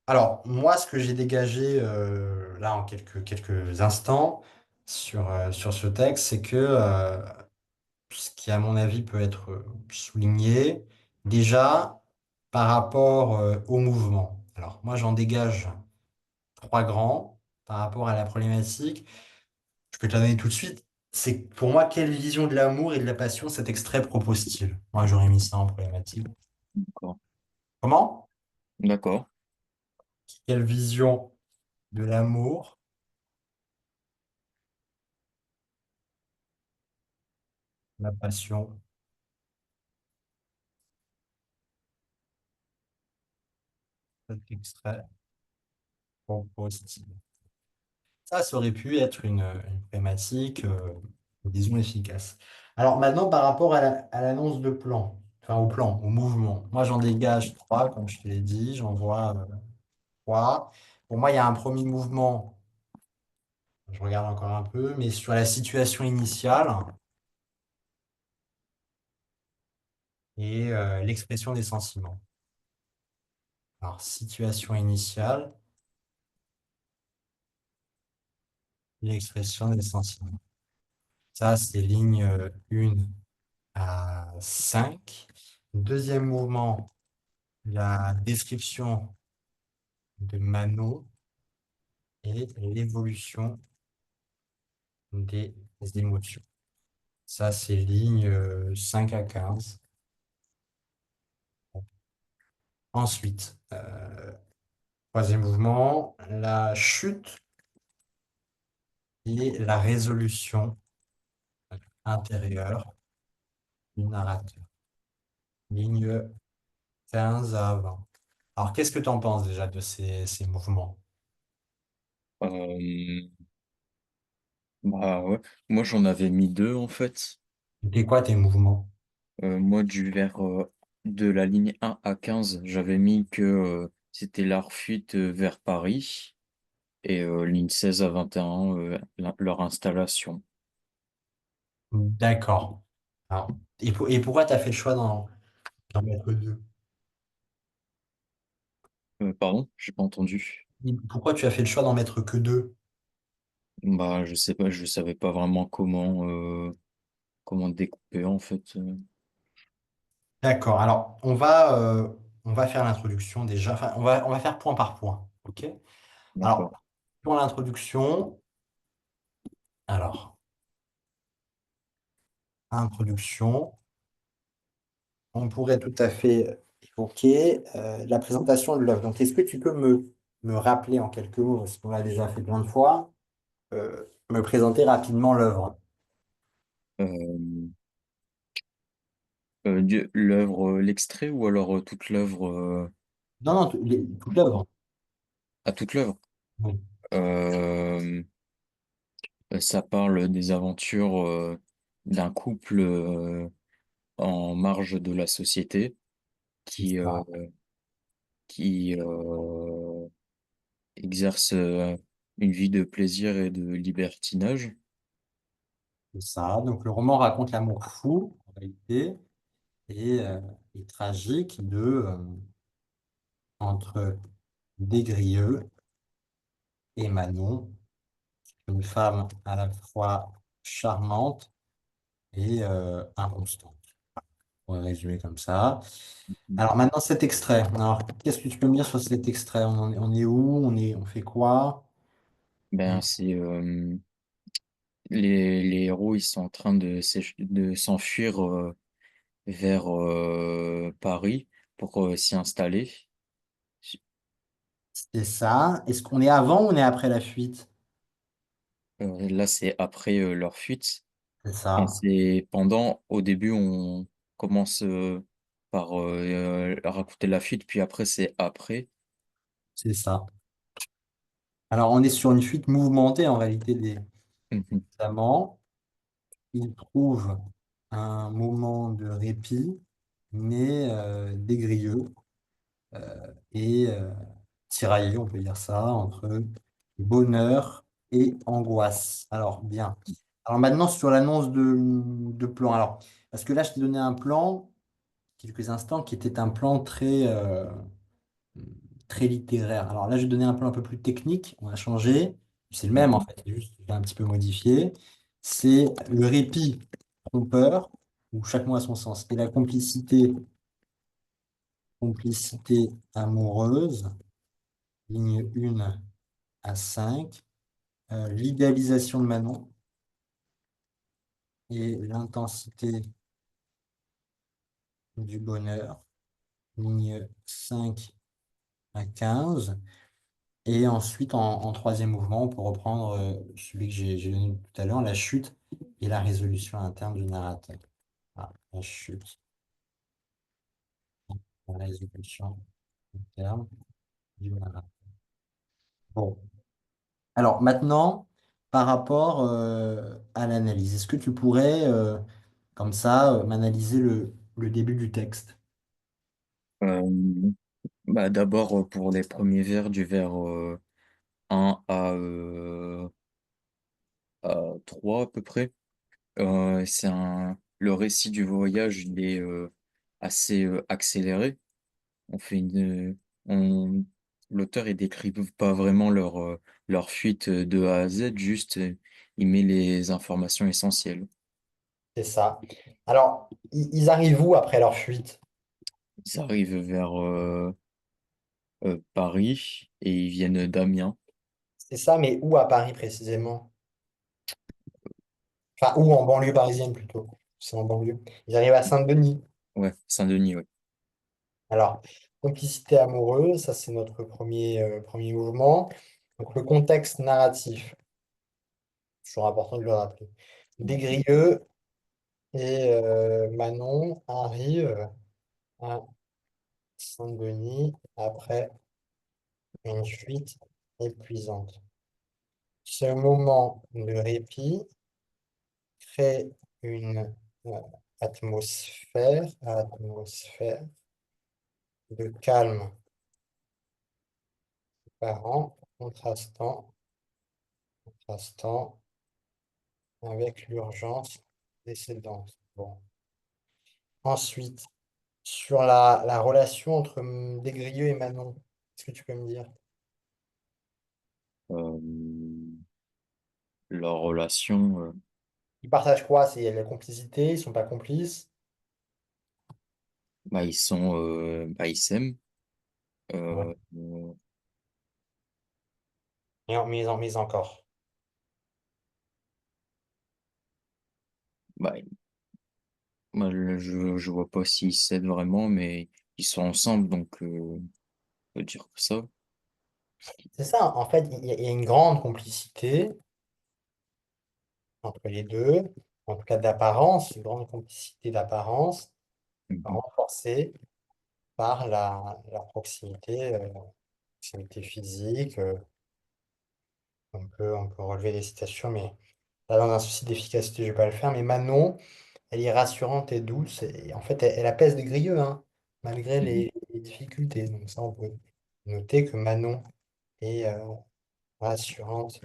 Alors, moi, ce que j'ai dégagé là en quelques instants sur ce texte, c'est que ce qui, à mon avis, peut être souligné, déjà par rapport au mouvement. Alors, moi, j'en dégage trois grands par rapport à la problématique. Je peux te la donner tout de suite. C'est pour moi, quelle vision de l'amour et de la passion cet extrait propose-t-il? Moi, j'aurais mis ça en problématique. D'accord. Comment? D'accord. Quelle vision de l'amour, la passion, cet extrait propose-t-il? Ça aurait pu être une problématique, disons, efficace. Alors maintenant, par rapport à l'annonce de plan, enfin au plan, au mouvement, moi j'en dégage trois, comme je te l'ai dit, j'en vois trois. Pour moi, il y a un premier mouvement, je regarde encore un peu, mais sur la situation initiale et l'expression des sentiments. Alors, situation initiale, l'expression des sentiments. Ça, c'est ligne 1 à 5. Deuxième mouvement, la description de Manon et l'évolution des émotions. Ça, c'est ligne 5 à 15. Ensuite, troisième mouvement, la chute et la résolution intérieure du narrateur. Ligne 15 à 20. Alors, qu'est-ce que tu en penses déjà de ces mouvements? Euh, Bah ouais. Moi, j'en avais mis deux en fait. C'était quoi tes mouvements? Moi, de la ligne 1 à 15, j'avais mis que c'était la fuite vers Paris et ligne 16 à 21, leur installation. D'accord. Alors, et pourquoi tu as fait le choix d'en mettre deux? Pardon, j'ai pas entendu. Pourquoi tu as fait le choix d'en mettre que deux? Bah, je sais pas, je savais pas vraiment comment découper en fait. D'accord. Alors, on va faire l'introduction déjà. Enfin, on va faire point par point. OK? Alors, D'accord. pour l'introduction, alors, introduction, on pourrait tout à fait évoquer la présentation de l'œuvre. Donc, est-ce que tu peux me rappeler en quelques mots, parce qu'on l'a déjà fait plein de fois, me présenter rapidement l'œuvre? Euh, l'œuvre, l'extrait ou alors toute l'œuvre. Non, non, toute l'œuvre. À toute l'œuvre. Oui, Euh, Ça parle des aventures d'un couple en marge de la société c'est qui, ça. exerce une vie de plaisir et de libertinage. C'est ça. Donc le roman raconte l'amour fou, en réalité, et, tragique entre Desgrieux et Manon, une femme à la fois charmante et inconstante. On va résumer comme ça. Alors maintenant cet extrait. Alors qu'est-ce que tu peux me dire sur cet extrait? On est où? On fait quoi? Ben, les héros, ils sont en train de s'enfuir vers Paris pour s'y installer. C'est ça. Est-ce qu'on est avant ou on est après la fuite? Là, c'est après leur fuite. C'est Et ça. c'est pendant, au début, on commence par raconter la fuite, puis après, c'est après. C'est ça. Alors on est sur une fuite mouvementée en réalité des Mhm. amants. Ils trouvent un moment de répit, mais dégrilleux et tiraillé, on peut dire ça, entre bonheur et angoisse. Alors, bien. Alors maintenant, sur l'annonce de plan. Alors, parce que là, je t'ai donné un plan, quelques instants, qui était un plan très littéraire. Alors là, je vais donner un plan un peu plus technique. On va changer. C'est le même, en Mhm. fait, c'est juste je l'ai un petit peu modifié. C'est le répit trompeur, où chaque mot a son sens, et la complicité amoureuse, ligne 1 à 5, l'idéalisation de Manon et l'intensité du bonheur, ligne 5 à 15. Et ensuite, en troisième mouvement, on peut reprendre celui que j'ai donné tout à l'heure, la chute et la résolution interne du narrateur. Voilà, la chute, la résolution interne du narrateur. Bon, alors maintenant, par rapport à l'analyse, est-ce que tu pourrais, comme ça, m'analyser le début du texte? Euh, Bah, d'abord, pour les premiers vers, du vers 1 à 3 à peu près, le récit du voyage, il est assez accéléré. On fait une, on, L'auteur, il décrit pas vraiment leur fuite de A à Z, juste il met les informations essentielles. C'est ça. Alors, ils arrivent où après leur fuite? Ils arrivent vers Paris et ils viennent d'Amiens. C'est ça, mais où à Paris précisément? Enfin, où en banlieue parisienne plutôt. C'est en banlieue. Ils arrivent à Saint-Denis. Ouais, Saint-Denis, ouais. Alors, complicité amoureuse, ça c'est notre premier mouvement. Donc, le contexte narratif, toujours important de le rappeler. Desgrieux et Manon arrivent à Saint-Denis après une fuite épuisante. Ce moment de répit crée une euh, atmosphère de calme apparent, contrastant avec l'urgence décédente. Bon. Ensuite, sur la relation entre Desgrieux et Manon, est-ce que tu peux me dire? Euh, Leur relation, Ils partagent quoi? C'est la complicité, ils sont pas complices? bah, ils s'aiment. Ouais. Mais encore. Bah, moi, je vois pas s'ils s'aident vraiment, mais ils sont ensemble, donc on peut dire que ça. C'est ça, en fait, il y a une grande complicité entre les deux, en tout cas d'apparence, une grande complicité d'apparence, Mhm. renforcée par la proximité physique. On peut relever des citations, mais là, dans un souci d'efficacité, je ne vais pas le faire. Mais Manon, elle est rassurante et douce. Et en fait, elle apaise des grieux, hein, malgré Mhm. les difficultés. Donc ça, on peut noter que Manon est rassurante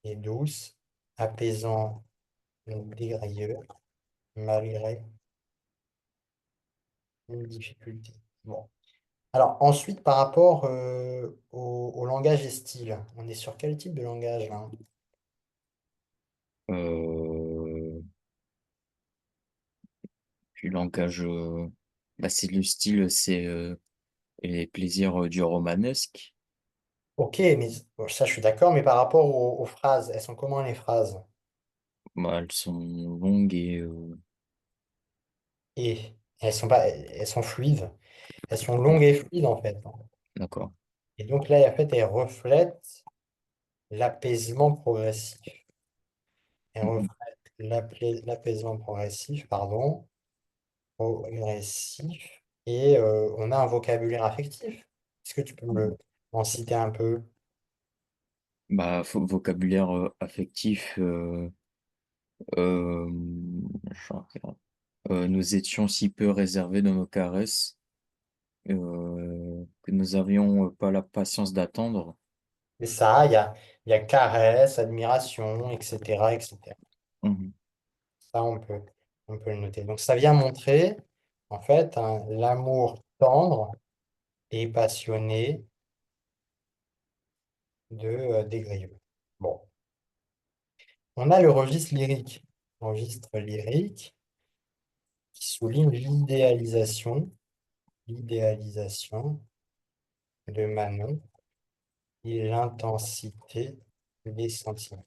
et douce, apaisant des grieux, malgré une difficulté. Bon. Alors ensuite, par rapport au langage et style, on est sur quel type de langage là? Euh, Puis langage, bah, c'est le style, c'est les plaisirs du romanesque. Ok, mais bon, ça je suis d'accord, mais par rapport aux phrases, elles sont comment les phrases? Bah, elles sont longues et Et elles sont pas, elles sont fluides. Elles sont longues et fluides en fait, hein. d'accord. Et donc là, en fait, elles reflètent l'apaisement progressif. Elles Mhm. reflètent l'apaisement progressif, pardon, progressif. Et on a un vocabulaire affectif. Est-ce que tu peux m'en citer un peu? Bah, vocabulaire affectif. Euh, je regarde. Nous étions si peu réservés dans nos caresses que nous avions pas la patience d'attendre. Et ça, il y a caresse, admiration, etc., etc. Mhm. Ça, on peut le noter. Donc, ça vient montrer, en fait, l'amour tendre et passionné des Grieux. Bon, on a le registre lyrique. Registre lyrique qui souligne l'idéalisation de Manon et l'intensité des sentiments.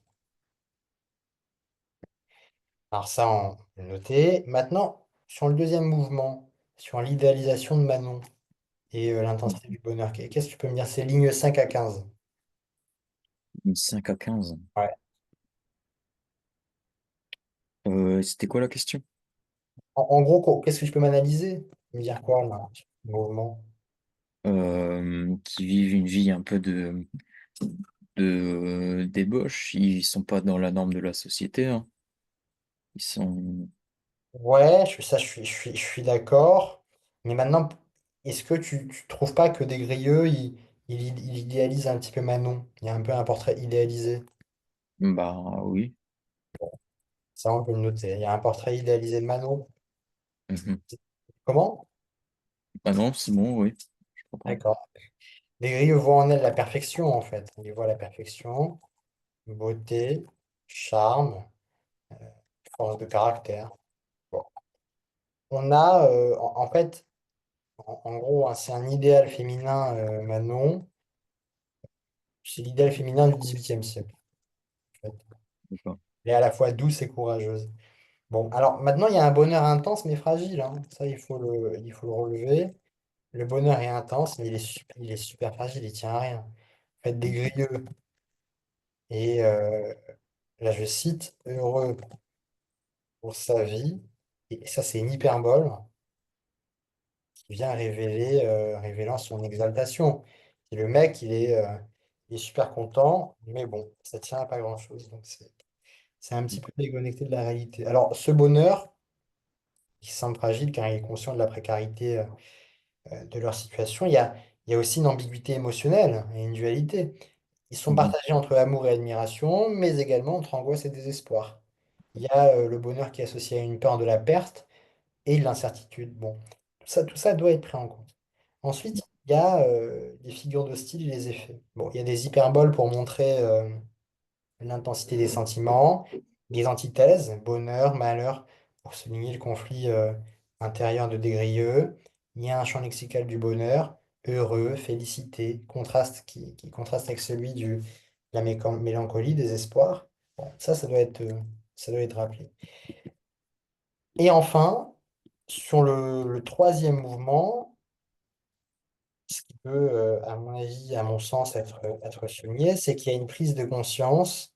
Alors ça, on peut le noter. Maintenant, sur le deuxième mouvement, sur l'idéalisation de Manon et l'intensité du bonheur, qu'est-ce que tu peux me dire? C'est lignes 5 à 15. 5 à 15. Ouais. C'était quoi la question? En gros, qu'est-ce que je peux m'analyser? Me dire quoi, là, sur le mouvement? Qui vivent une vie un peu de débauche. Ils sont pas dans la norme de la société, hein. Ils sont, Ouais, je suis d'accord. Mais maintenant, est-ce que tu trouves pas que Desgrieux, il idéalise un petit peu Manon? Il y a un peu un portrait idéalisé. bah oui. Ça, on peut le noter. Il y a un portrait idéalisé de Manon. Mhm. Comment? Ah non, c'est bon, oui. Je comprends. D'accord. Desgrieux voit en elle la perfection, en fait. Il voit la perfection, beauté, charme, force de caractère. Bon. On a, en fait, en gros, hein, c'est un idéal féminin, Manon. C'est l'idéal féminin du XVIIIe siècle, en fait. D'accord. Elle est à la fois douce et courageuse. Bon, alors maintenant, il y a un bonheur intense mais fragile, hein. Ça, il faut le relever. Le bonheur est intense, mais il est super fragile, il tient à rien. En fait, Desgrieux, et là je cite, heureux pour sa vie, et ça c'est une hyperbole qui vient révélant son exaltation. Et le mec, il est super content, mais bon, ça tient à pas grand-chose. Donc c'est un petit peu déconnecté de la réalité. Alors, ce bonheur, il se sent fragile car il est conscient de la précarité de leur situation. Il y a aussi une ambiguïté émotionnelle et une dualité. Ils sont Mhm. partagés entre amour et admiration, mais également entre angoisse et désespoir. Il y a le bonheur qui est associé à une peur de la perte et de l'incertitude. Bon, tout ça doit être pris en compte. Ensuite, il y a les figures de style et les effets. Bon, il y a des hyperboles pour montrer l'intensité des sentiments, les antithèses, bonheur, malheur, pour souligner le conflit intérieur de Desgrieux. Il y a un champ lexical du bonheur, heureux, félicité, contraste qui contraste avec celui de la mélancolie, désespoir. Bon, ça doit être rappelé. Et enfin, sur le troisième mouvement, ce qui peut, à mon avis, à mon sens, être souligné, c'est qu'il y a une prise de conscience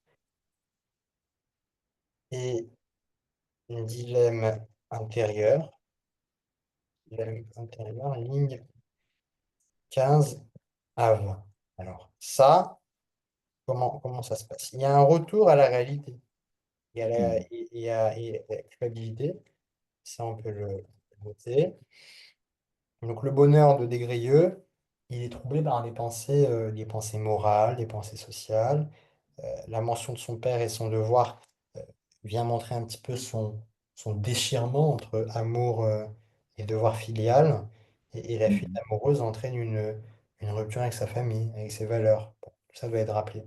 et un dilemme intérieur, ligne. 15 à 20. Alors, ça, comment ça se passe? Il y a un retour à la réalité Mhm. et à la culpabilité. Ça, on peut le noter. Donc, le bonheur de Desgrieux, il est troublé par des pensées morales, des pensées sociales. La mention de son père et son devoir euh, vient montrer un petit peu son déchirement entre amour et devoir filial. Et la fuite Mhm. amoureuse entraîne une rupture avec sa famille, avec ses valeurs. Bon, tout ça doit être rappelé.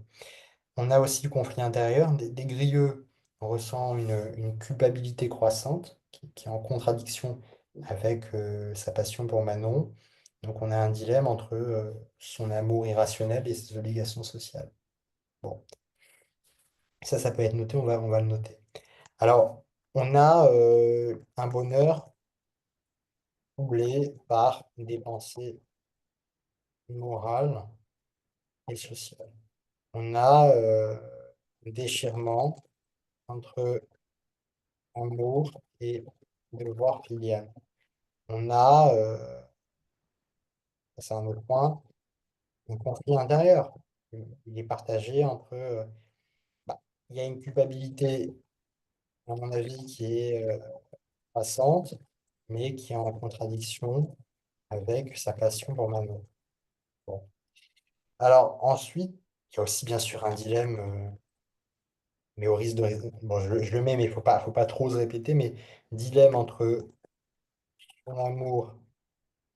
On a aussi le conflit intérieur. Des Grieux ressent une culpabilité croissante qui est en contradiction avec sa passion pour Manon. Donc on a un dilemme entre son amour irrationnel et ses obligations sociales. Bon, ça peut être noté, on va le noter. Alors, on a un bonheur troublé par des pensées morales et sociales. On a un déchirement entre amour et devoir filial. On a, c'est un autre point, un conflit intérieur. Il est partagé entre, bah, il y a une culpabilité, à mon avis, qui est croissante, mais qui est en contradiction avec sa passion pour Manon. Bon. Alors ensuite, il y a aussi bien sûr un dilemme, mais au risque de... Bon, je le mets, mais faut pas trop se répéter, mais dilemme entre son amour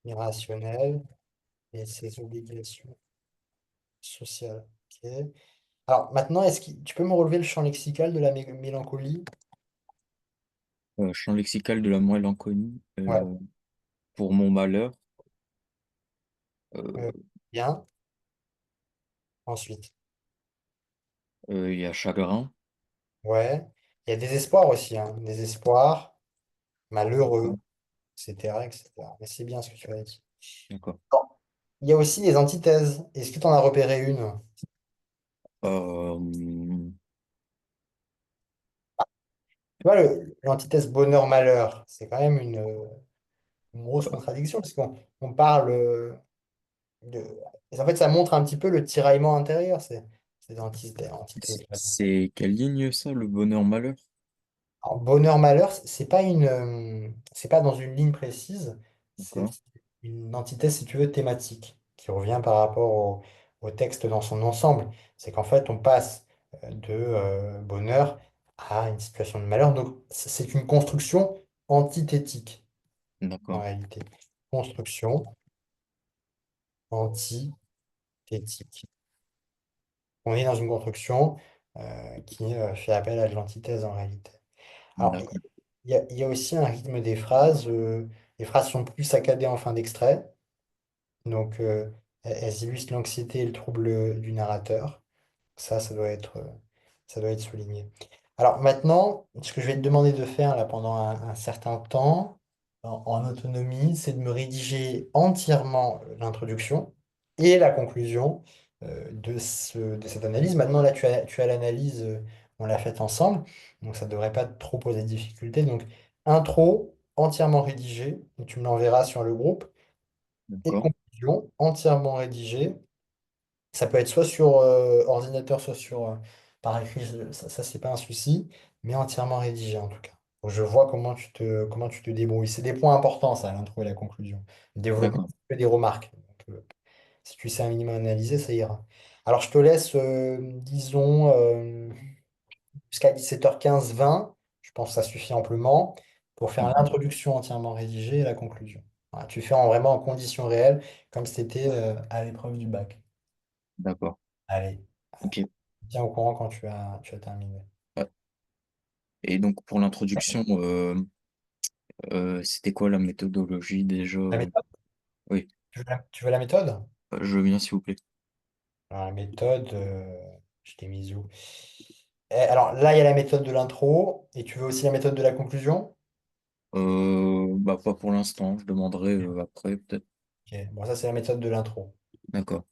irrationnel et ses obligations sociales. Ok. Alors maintenant, tu peux me relever le champ lexical de la mélancolie? Champ lexical de la mélancolie. Ouais. Pour mon malheur, Euh, euh, bien. Ensuite, il y a chagrin. ouais. Il y a désespoir aussi, hein. Désespoir, malheureux, D'accord. etc., etc. Mais c'est bien ce que tu as dit. D'accord. Bon. Il y a aussi les antithèses. Est-ce que tu en as repéré une? Euh, Tu vois, l'antithèse bonheur-malheur, c'est quand même une grosse contradiction, parce qu'on parle de... et en fait, ça montre un petit peu le tiraillement intérieur, ces antithèses-là. c'est quelle ligne ça, le bonheur-malheur? Alors, bonheur-malheur, c'est pas dans une ligne précise, c'est D'accord. une antithèse, si tu veux, thématique, qui revient par rapport au texte dans son ensemble. C'est qu'en fait, on passe de bonheur à une situation de malheur. Donc, c'est une construction antithétique, en D'accord. réalité. Construction antithétique. On est dans une construction qui fait appel à de l'antithèse, en réalité. Alors, D'accord. il y a aussi un rythme des phrases. Les phrases sont plus saccadées en fin d'extrait. Donc, elles illustrent l'anxiété et le trouble du narrateur. Ça doit être souligné. Alors maintenant, ce que je vais te demander de faire là, pendant un certain temps, en autonomie, c'est de me rédiger entièrement l'introduction et la conclusion de cette analyse. Maintenant, là, tu as l'analyse, on l'a faite ensemble, donc ça ne devrait pas trop poser de difficulté. Donc, intro entièrement rédigée, et tu me l'enverras sur le groupe, et D'accord. conclusion entièrement rédigée. Ça peut être soit sur ordinateur, soit sur par écrit, ça c'est pas un souci, mais entièrement rédigé en tout cas. Donc, je vois comment tu te débrouilles. C'est des points importants, ça, l'intro et la conclusion. Le développement, D'accord. c'est que des remarques. Donc, si tu sais un minimum analyser, ça ira. Alors, je te laisse, disons, jusqu'à 17h15, 20. Je pense que ça suffit amplement pour faire Mhm. l'introduction entièrement rédigée et la conclusion. Voilà, tu fais vraiment en conditions réelles, comme c'était à l'épreuve du bac. D'accord. Allez. Ok. Tiens au courant quand tu as terminé. Ouais. Et donc pour l'introduction, c'était quoi la méthodologie déjà? La méthode? Oui, Tu veux la méthode? je veux bien s'il vous plaît. Alors, la méthode, je t'ai mis où? Alors là, il y a la méthode de l'intro et tu veux aussi la méthode de la conclusion? Bah pas pour l'instant, je demanderai après peut-être. Ok, bon, ça, c'est la méthode de l'intro. D'accord.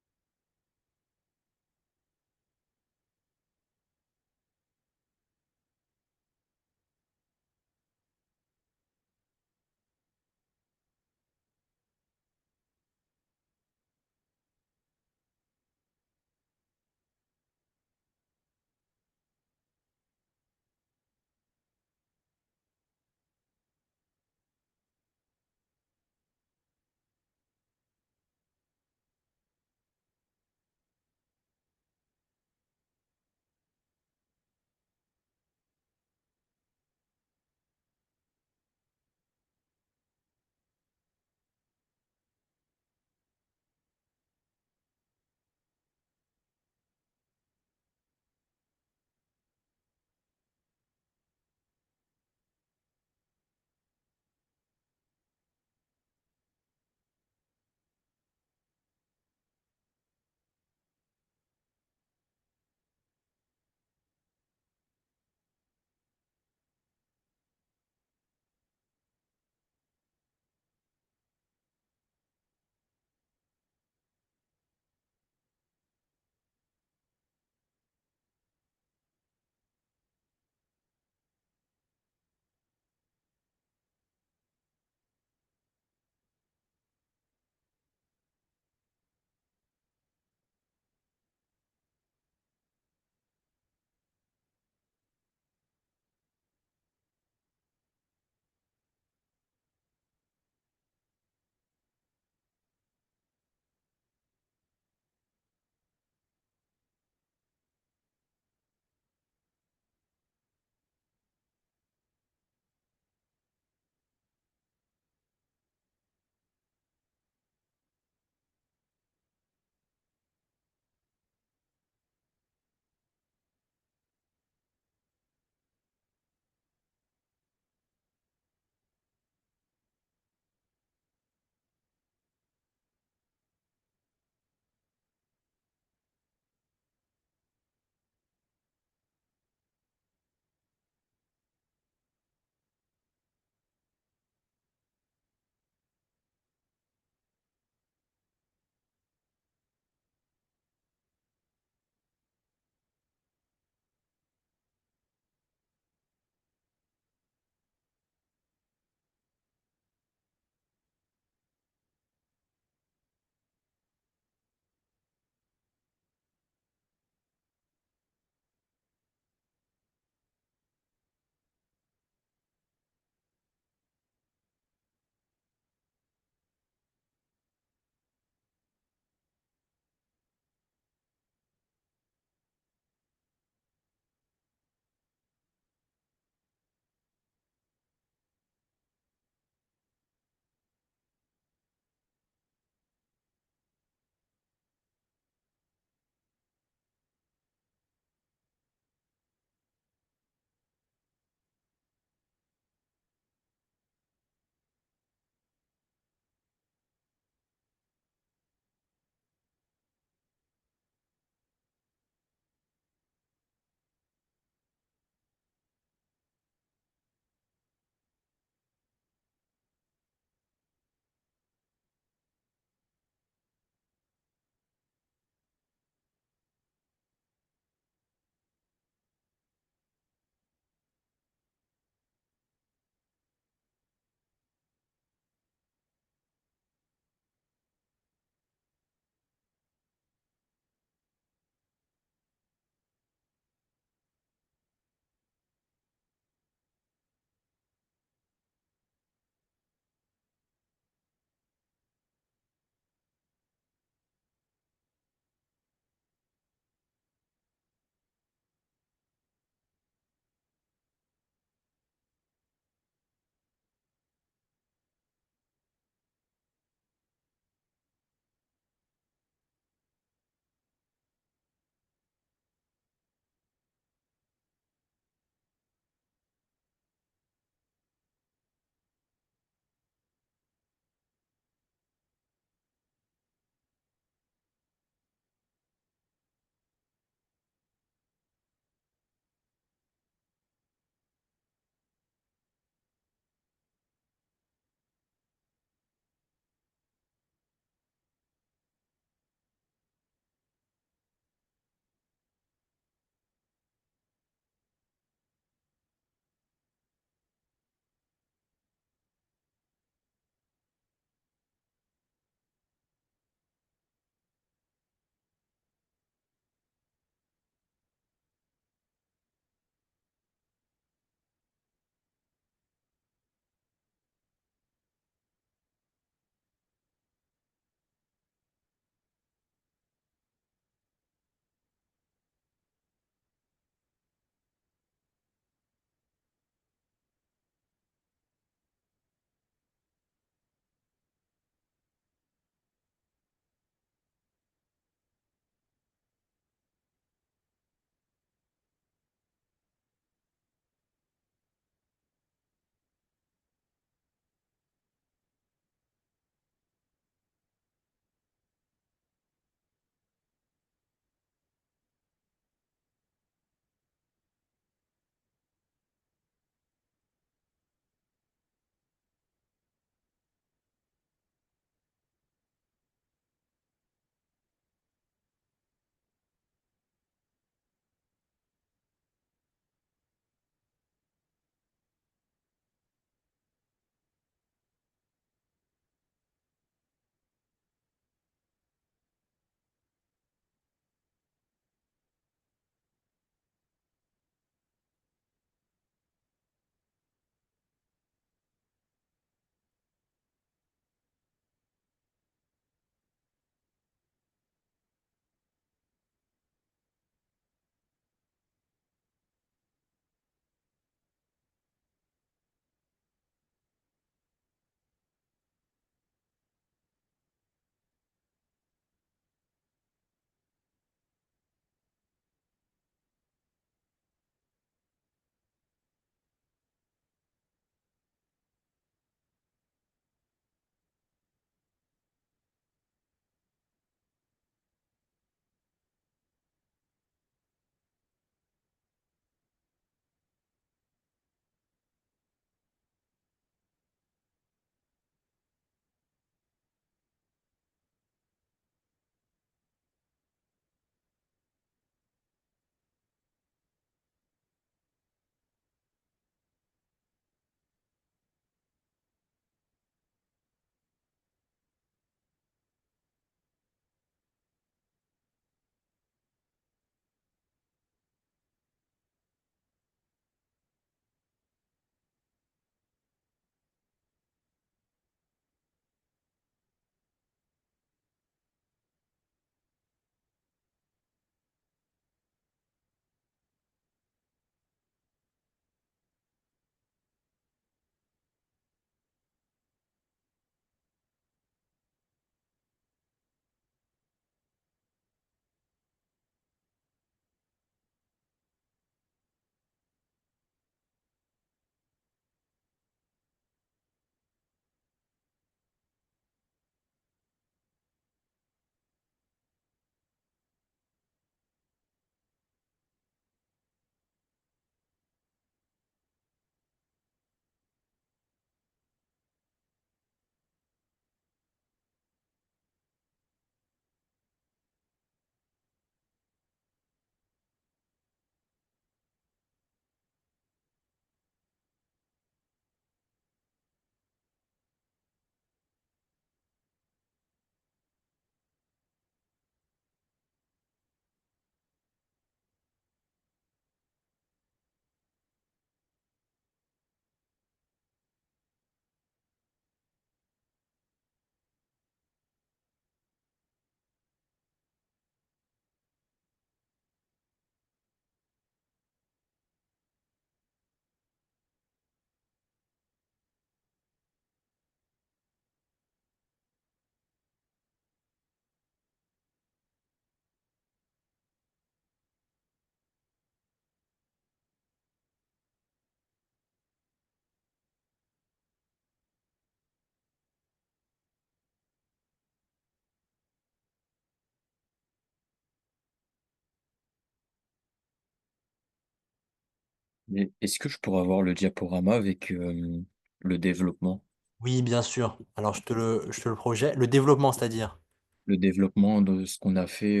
Mais est-ce que je pourrais avoir le diaporama avec le développement? Oui, bien sûr. Alors, je te le projette. Le développement, c'est-à-dire. Le développement de ce qu'on a fait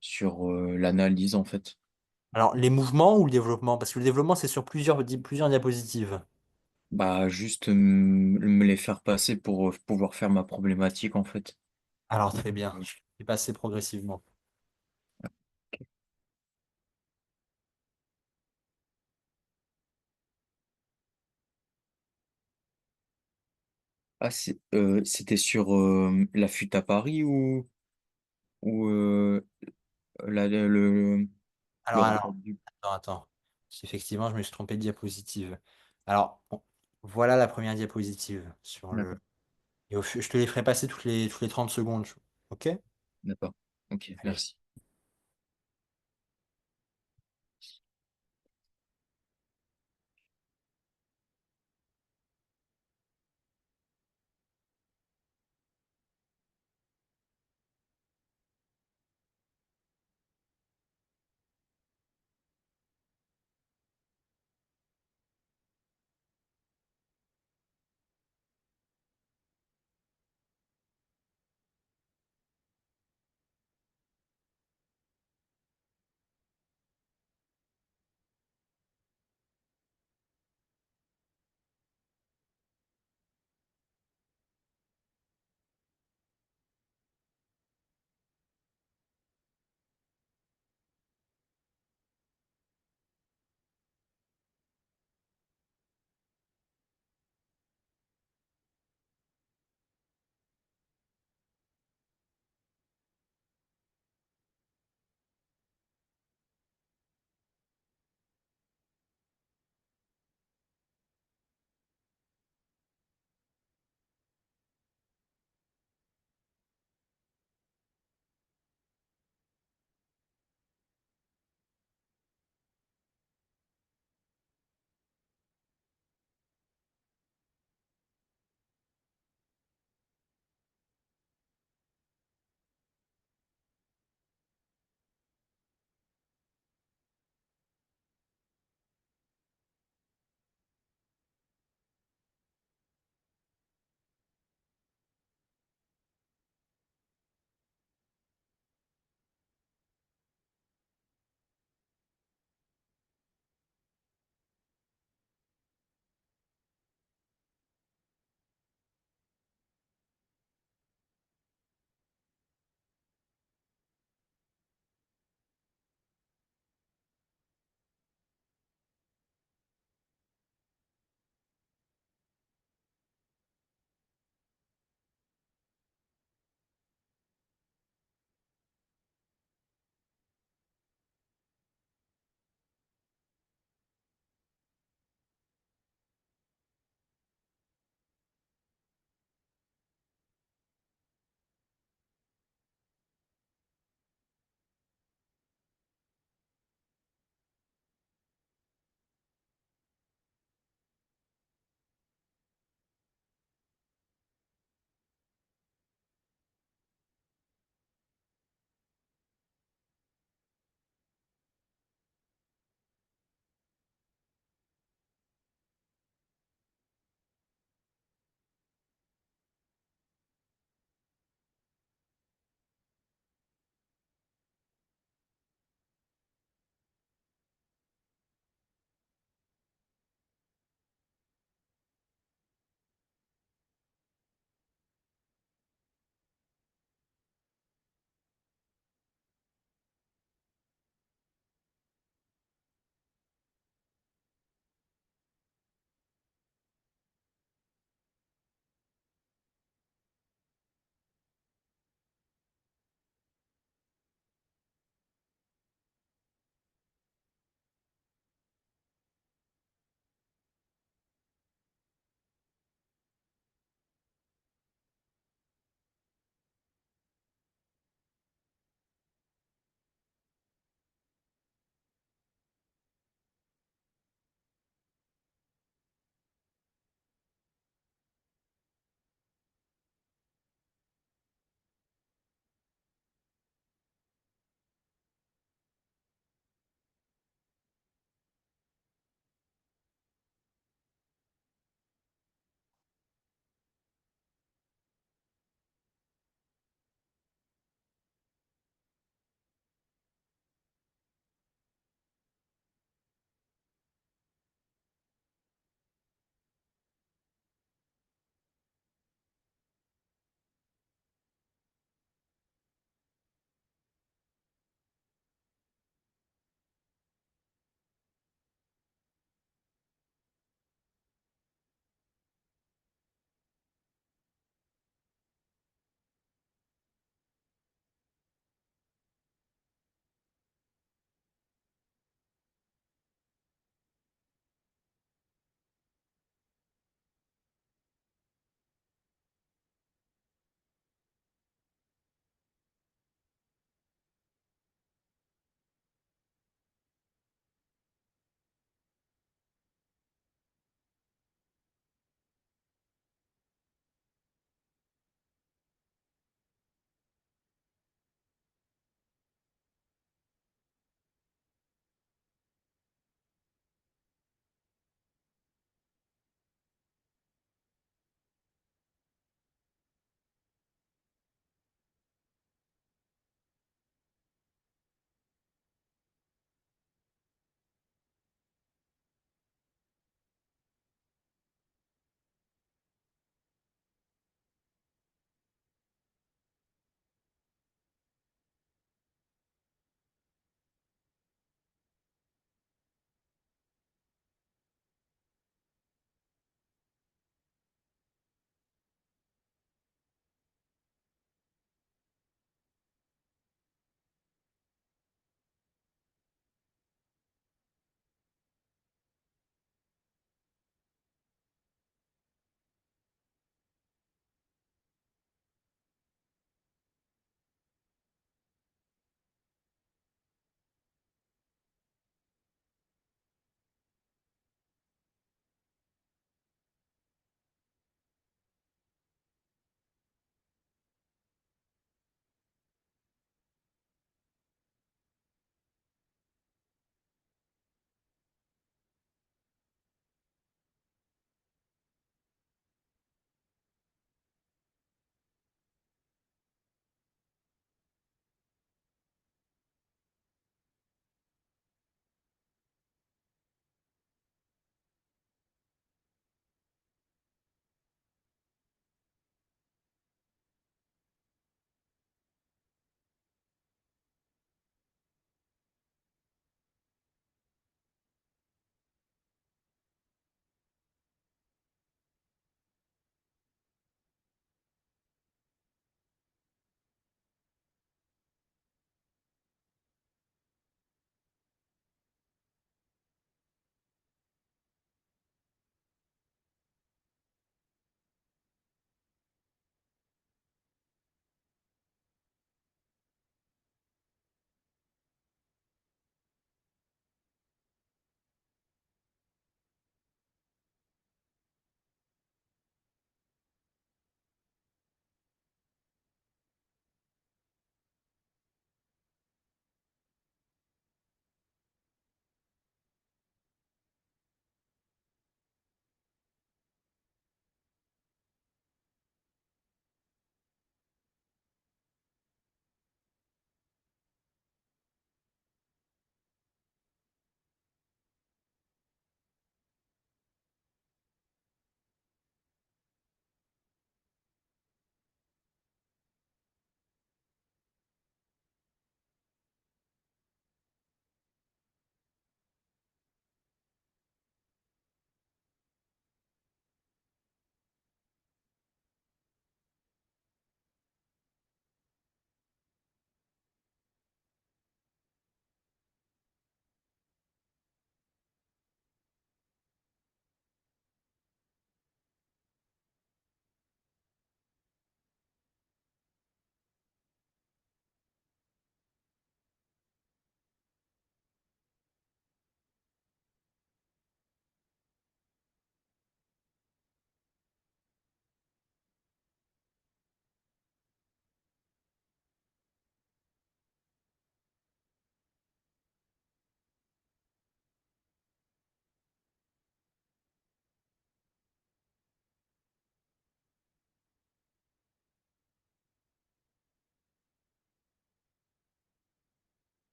sur l'analyse en fait. Alors, les mouvements ou le développement? Parce que le développement, c'est sur plusieurs diapositives. Bah juste me les faire passer pour pouvoir faire ma problématique en fait. Alors, très bien. Je vais passer progressivement. Ah c'était sur la fuite à Paris ou le rapport Alors, du... attends. Effectivement, je me suis trompé de diapositive. Alors, bon, voilà la première diapositive sur le. D'accord, Je te les ferai passer toutes les 30 secondes. Ok? d'accord. Ok, Allez. merci.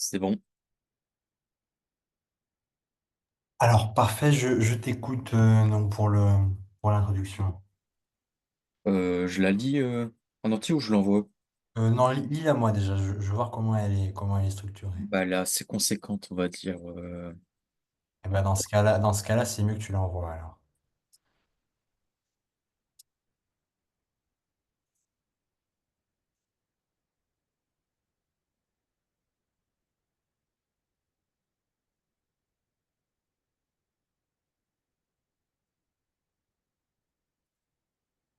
C'est bon. Alors, parfait, je t'écoute donc pour l'introduction. Je la lis en entier ou je l'envoie? Non, lis-la moi déjà, je veux voir comment elle est structurée. Bah, elle est assez conséquente, on va dire. Et ben dans ce cas-là, c'est mieux que tu l'envoies alors.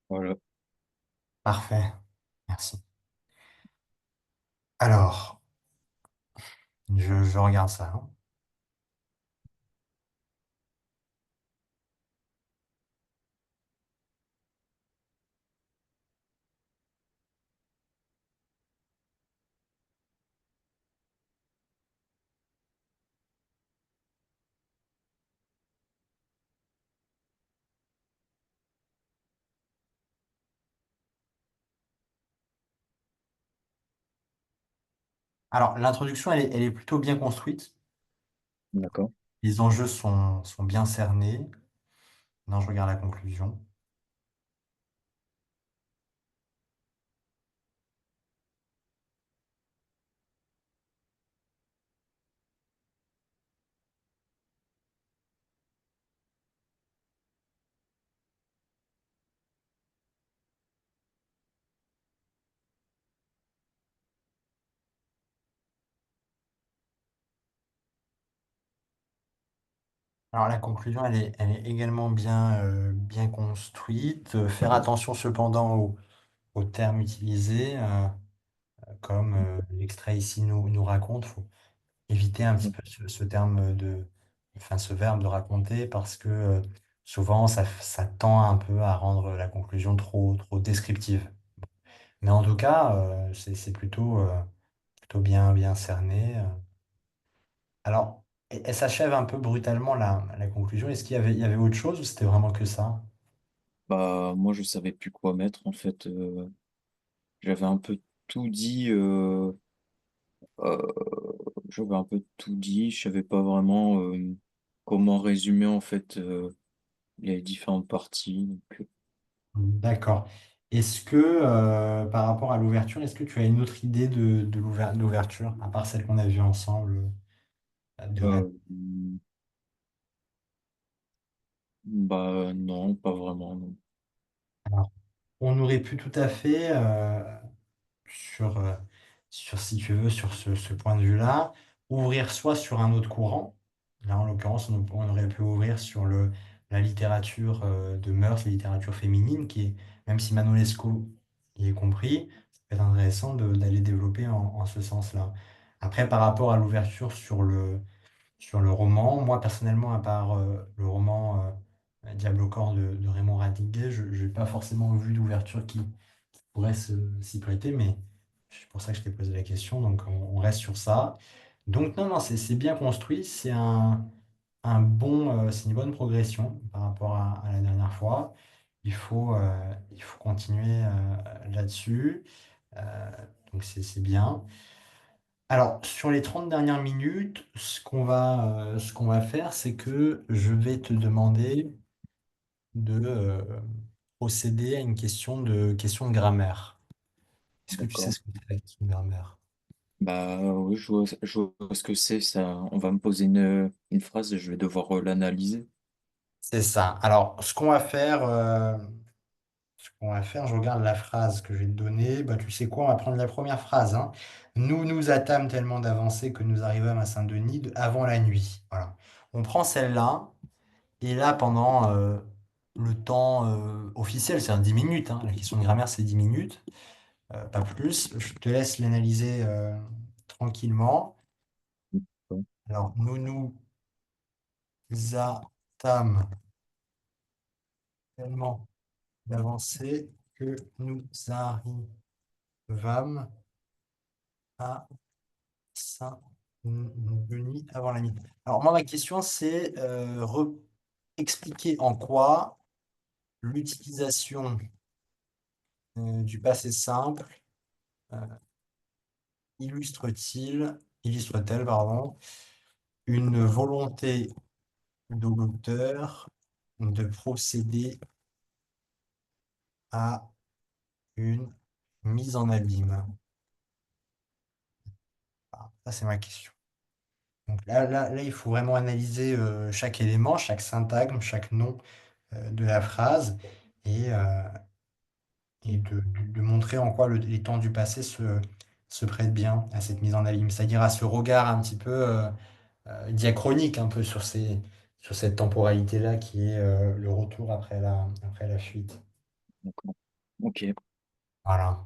Voilà. Parfait, merci. Alors, je regarde ça, hein. Alors, l'introduction, elle est plutôt bien construite. D'accord. Les enjeux sont bien cernés. Non, je regarde la conclusion. Alors, la conclusion, elle est également bien construite. Faire attention cependant aux termes utilisés, comme l'extrait ici nous raconte. Faut éviter un petit peu ce terme enfin, ce verbe de raconter parce que souvent, ça tend un peu à rendre la conclusion trop descriptive. Mais en tout cas, c'est plutôt bien cerné. Alors, elle s'achève un peu brutalement la conclusion. Est-ce il y avait autre chose ou c'était vraiment que ça? Bah, moi, je savais plus quoi mettre, en fait. J'avais un peu tout dit. Euh, J'avais un peu tout dit. Je savais pas vraiment comment résumer, en fait, les différentes parties. D'accord. Est-ce que, par rapport à l'ouverture, est-ce que tu as une autre idée de l'ouverture, à part celle qu'on a vue ensemble, de Rennes? Euh, Bah, non, pas vraiment. Non. Alors, on aurait pu tout à fait, sur, si tu veux, sur ce point de vue-là, ouvrir soit sur un autre courant. Là, en l'occurrence, on aurait pu ouvrir sur la littérature de mœurs, la littérature féminine, qui est, même si Manon y est compris, ça peut être intéressant d'aller développer en ce sens-là. Après, par rapport à l'ouverture sur le roman, moi, personnellement, à part le roman Diable au corps de Raymond Radiguet, je n'ai pas forcément vu d'ouverture qui pourrait s'y prêter, mais c'est pour ça que je t'ai posé la question, donc on reste sur ça. Donc non, c'est bien construit, c'est une bonne progression par rapport à la dernière fois. Il faut continuer là-dessus. Euh, donc c'est bien. Alors, sur les 30 dernières minutes, ce qu'on va faire, c'est que je vais te demander de procéder à une question de grammaire. Est-ce que tu sais D'accord. ce que c'est la question de grammaire? Bah oui, je vois ce que c'est ça. On va me poser une phrase et je vais devoir l'analyser. C'est ça. Alors, ce qu'on va faire, je regarde la phrase que je vais te donner. Bah, tu sais quoi, on va prendre la première phrase, hein. Nous nous hâtâmes tellement d'avancer que nous arrivâmes à Saint-Denis avant la nuit. Voilà. On prend celle-là, et là, pendant le temps officiel, c'est 10 minutes, hein. La question de grammaire, c'est 10 minutes, pas plus. Je te laisse l'analyser tranquillement. Alors, nous nous hâtâmes tellement d'avancer que nous arrivâmes à Saint-Denis avant la nuit. Alors moi, ma question, c'est expliquer en quoi l'utilisation du passé simple illustre-t-il illustre-t-elle, pardon, une volonté de l'auteur de procéder à une mise en abîme? Ah, ça, c'est ma question. Donc là, il faut vraiment analyser chaque élément, chaque syntagme, chaque nom de la phrase et, de montrer en quoi les temps du passé se prêtent bien à cette mise en abîme, c'est-à-dire à ce regard un petit peu diachronique un peu sur cette temporalité-là qui est le retour après la fuite. D'accord. Ok. Voilà.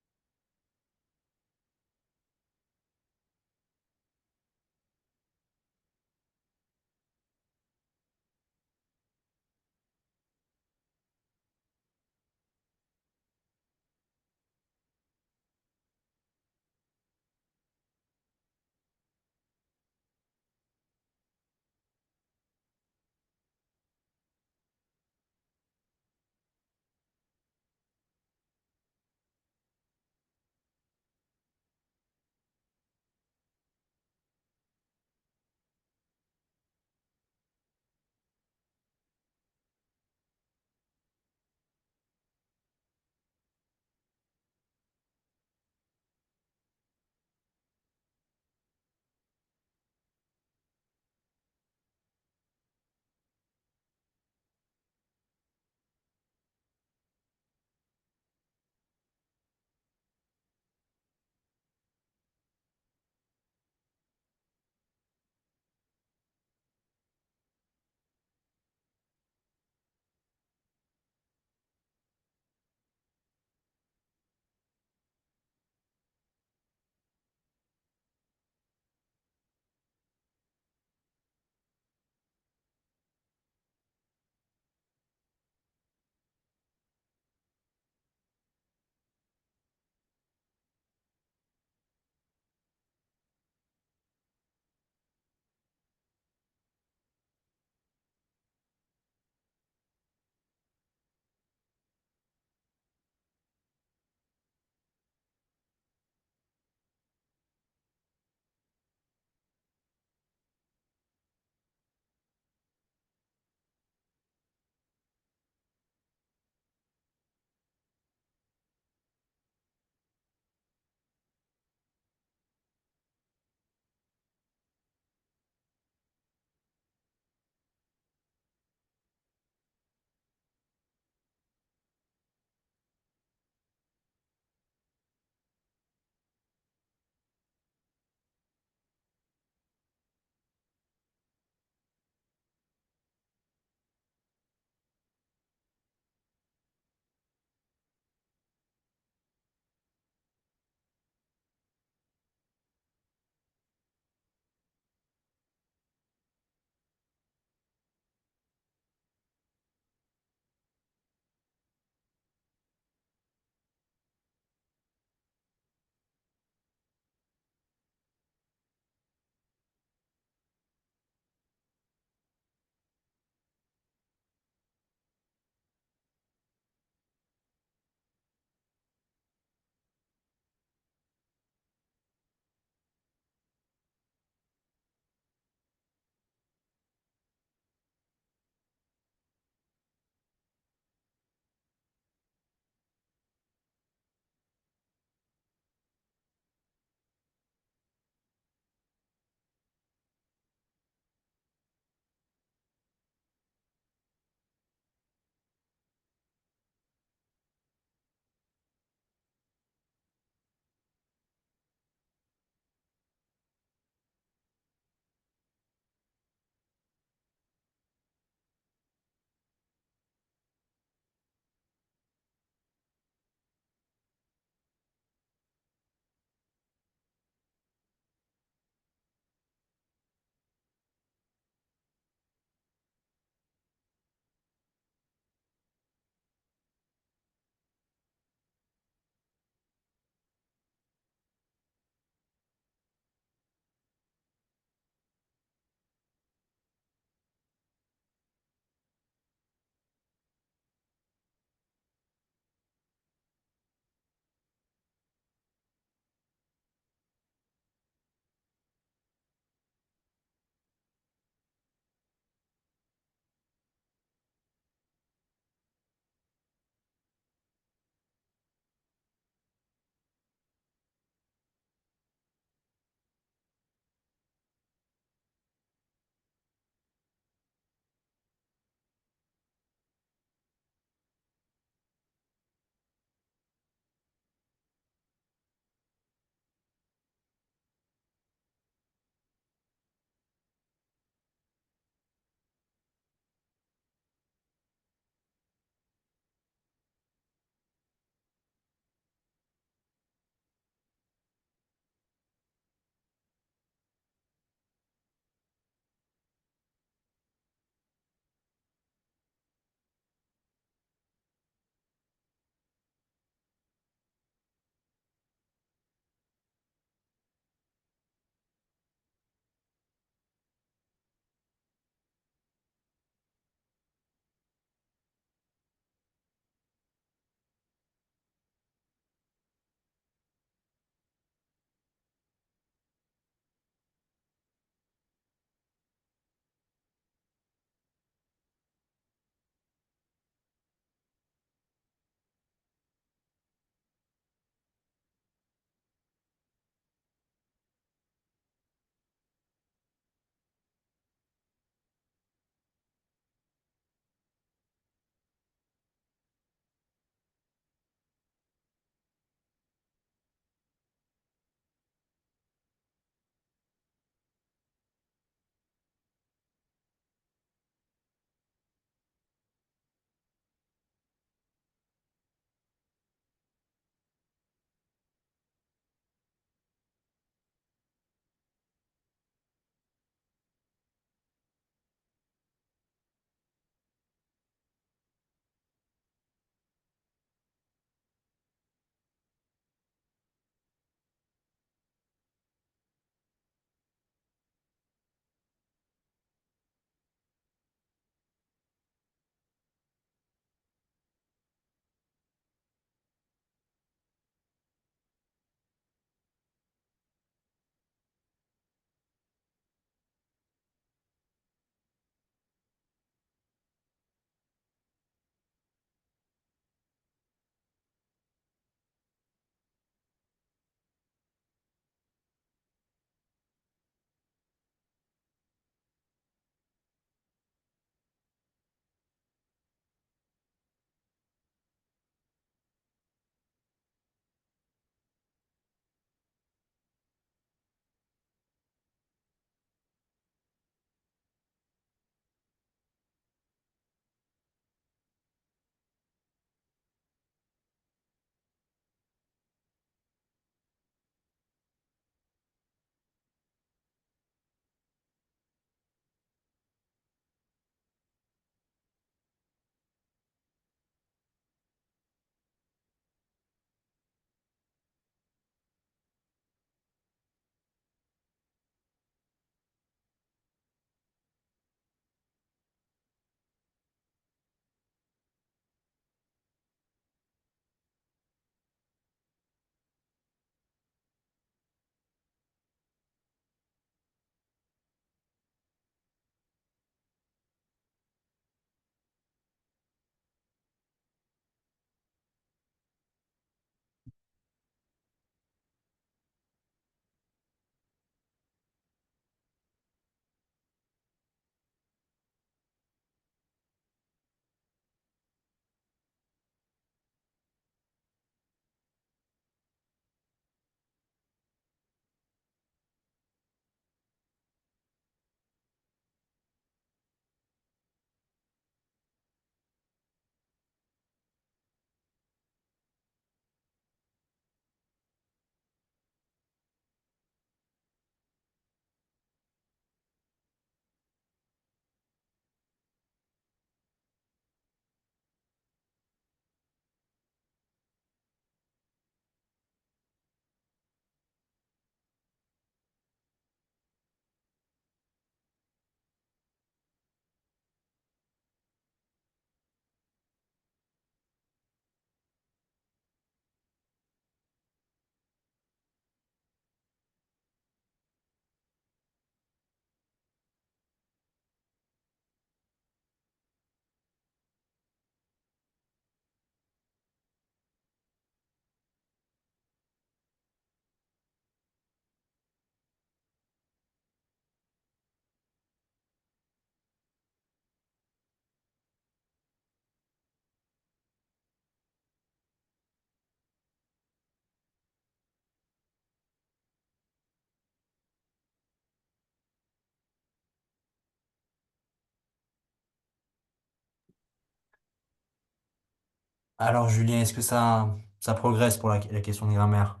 Alors, Julien, est-ce que ça progresse pour la question de grammaire?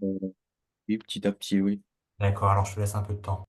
Euh, oui, petit à petit, oui. D'accord, alors je te laisse un peu de temps.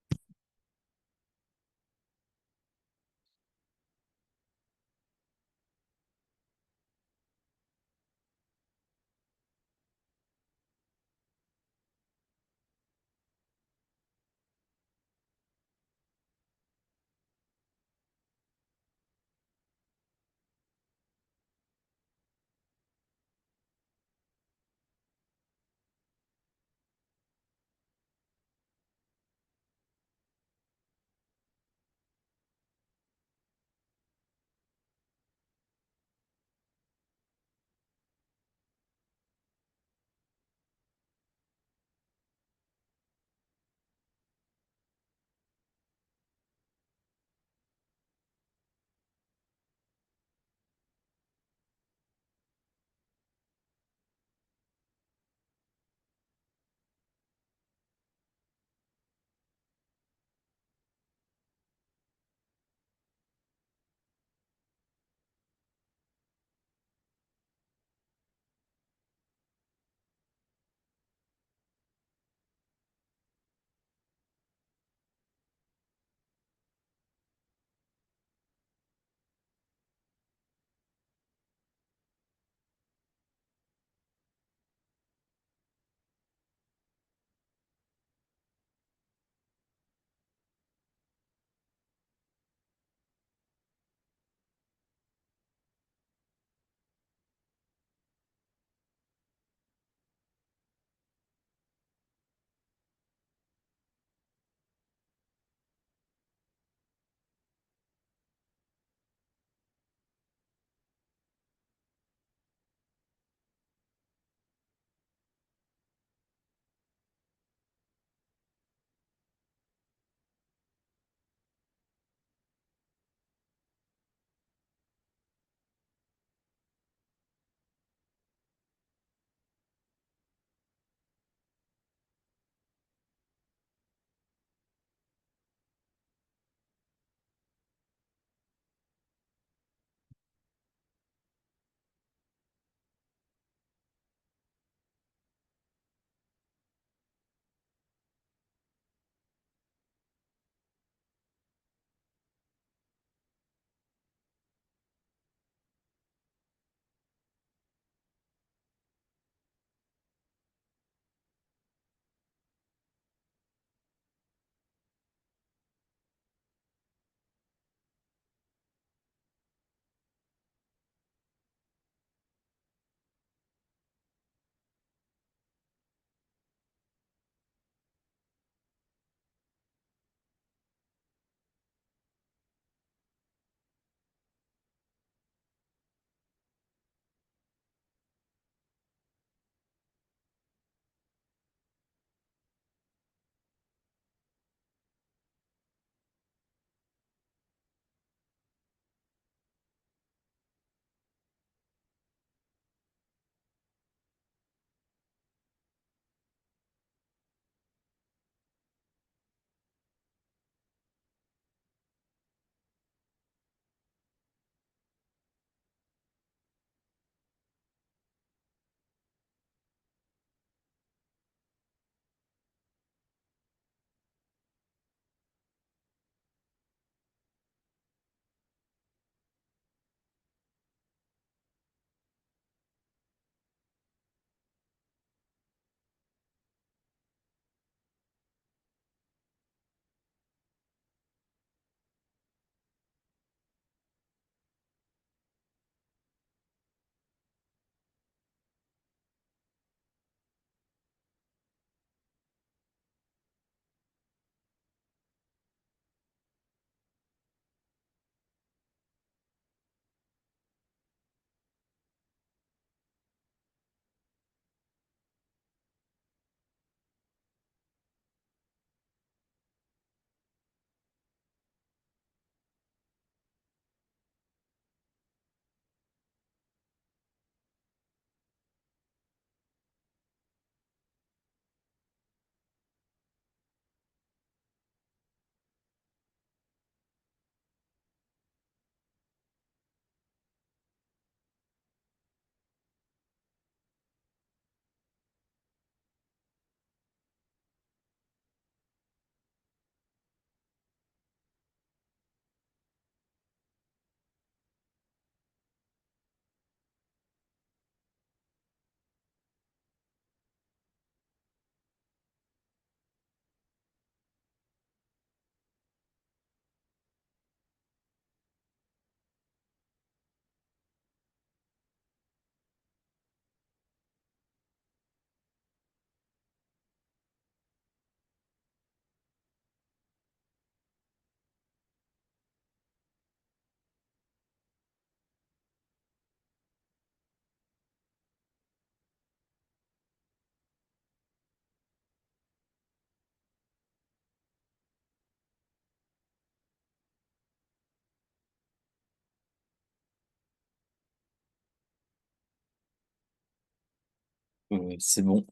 C'est bon.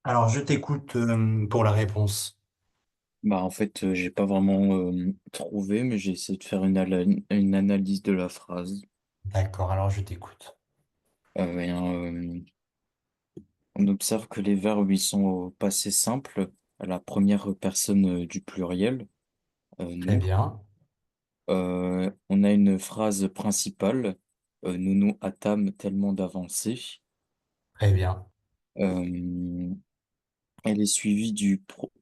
Alors, je t'écoute pour la réponse. Bah, en fait, j'ai pas vraiment trouvé, mais j'ai essayé de faire une analyse de la phrase. D'accord, alors je t'écoute. On observe que les verbes ils sont au passé simple, à la première personne du pluriel, Très nous. bien, On a une phrase principale, nous nous hâtâmes tellement d'avancer. très bien. Euh, Elle est suivie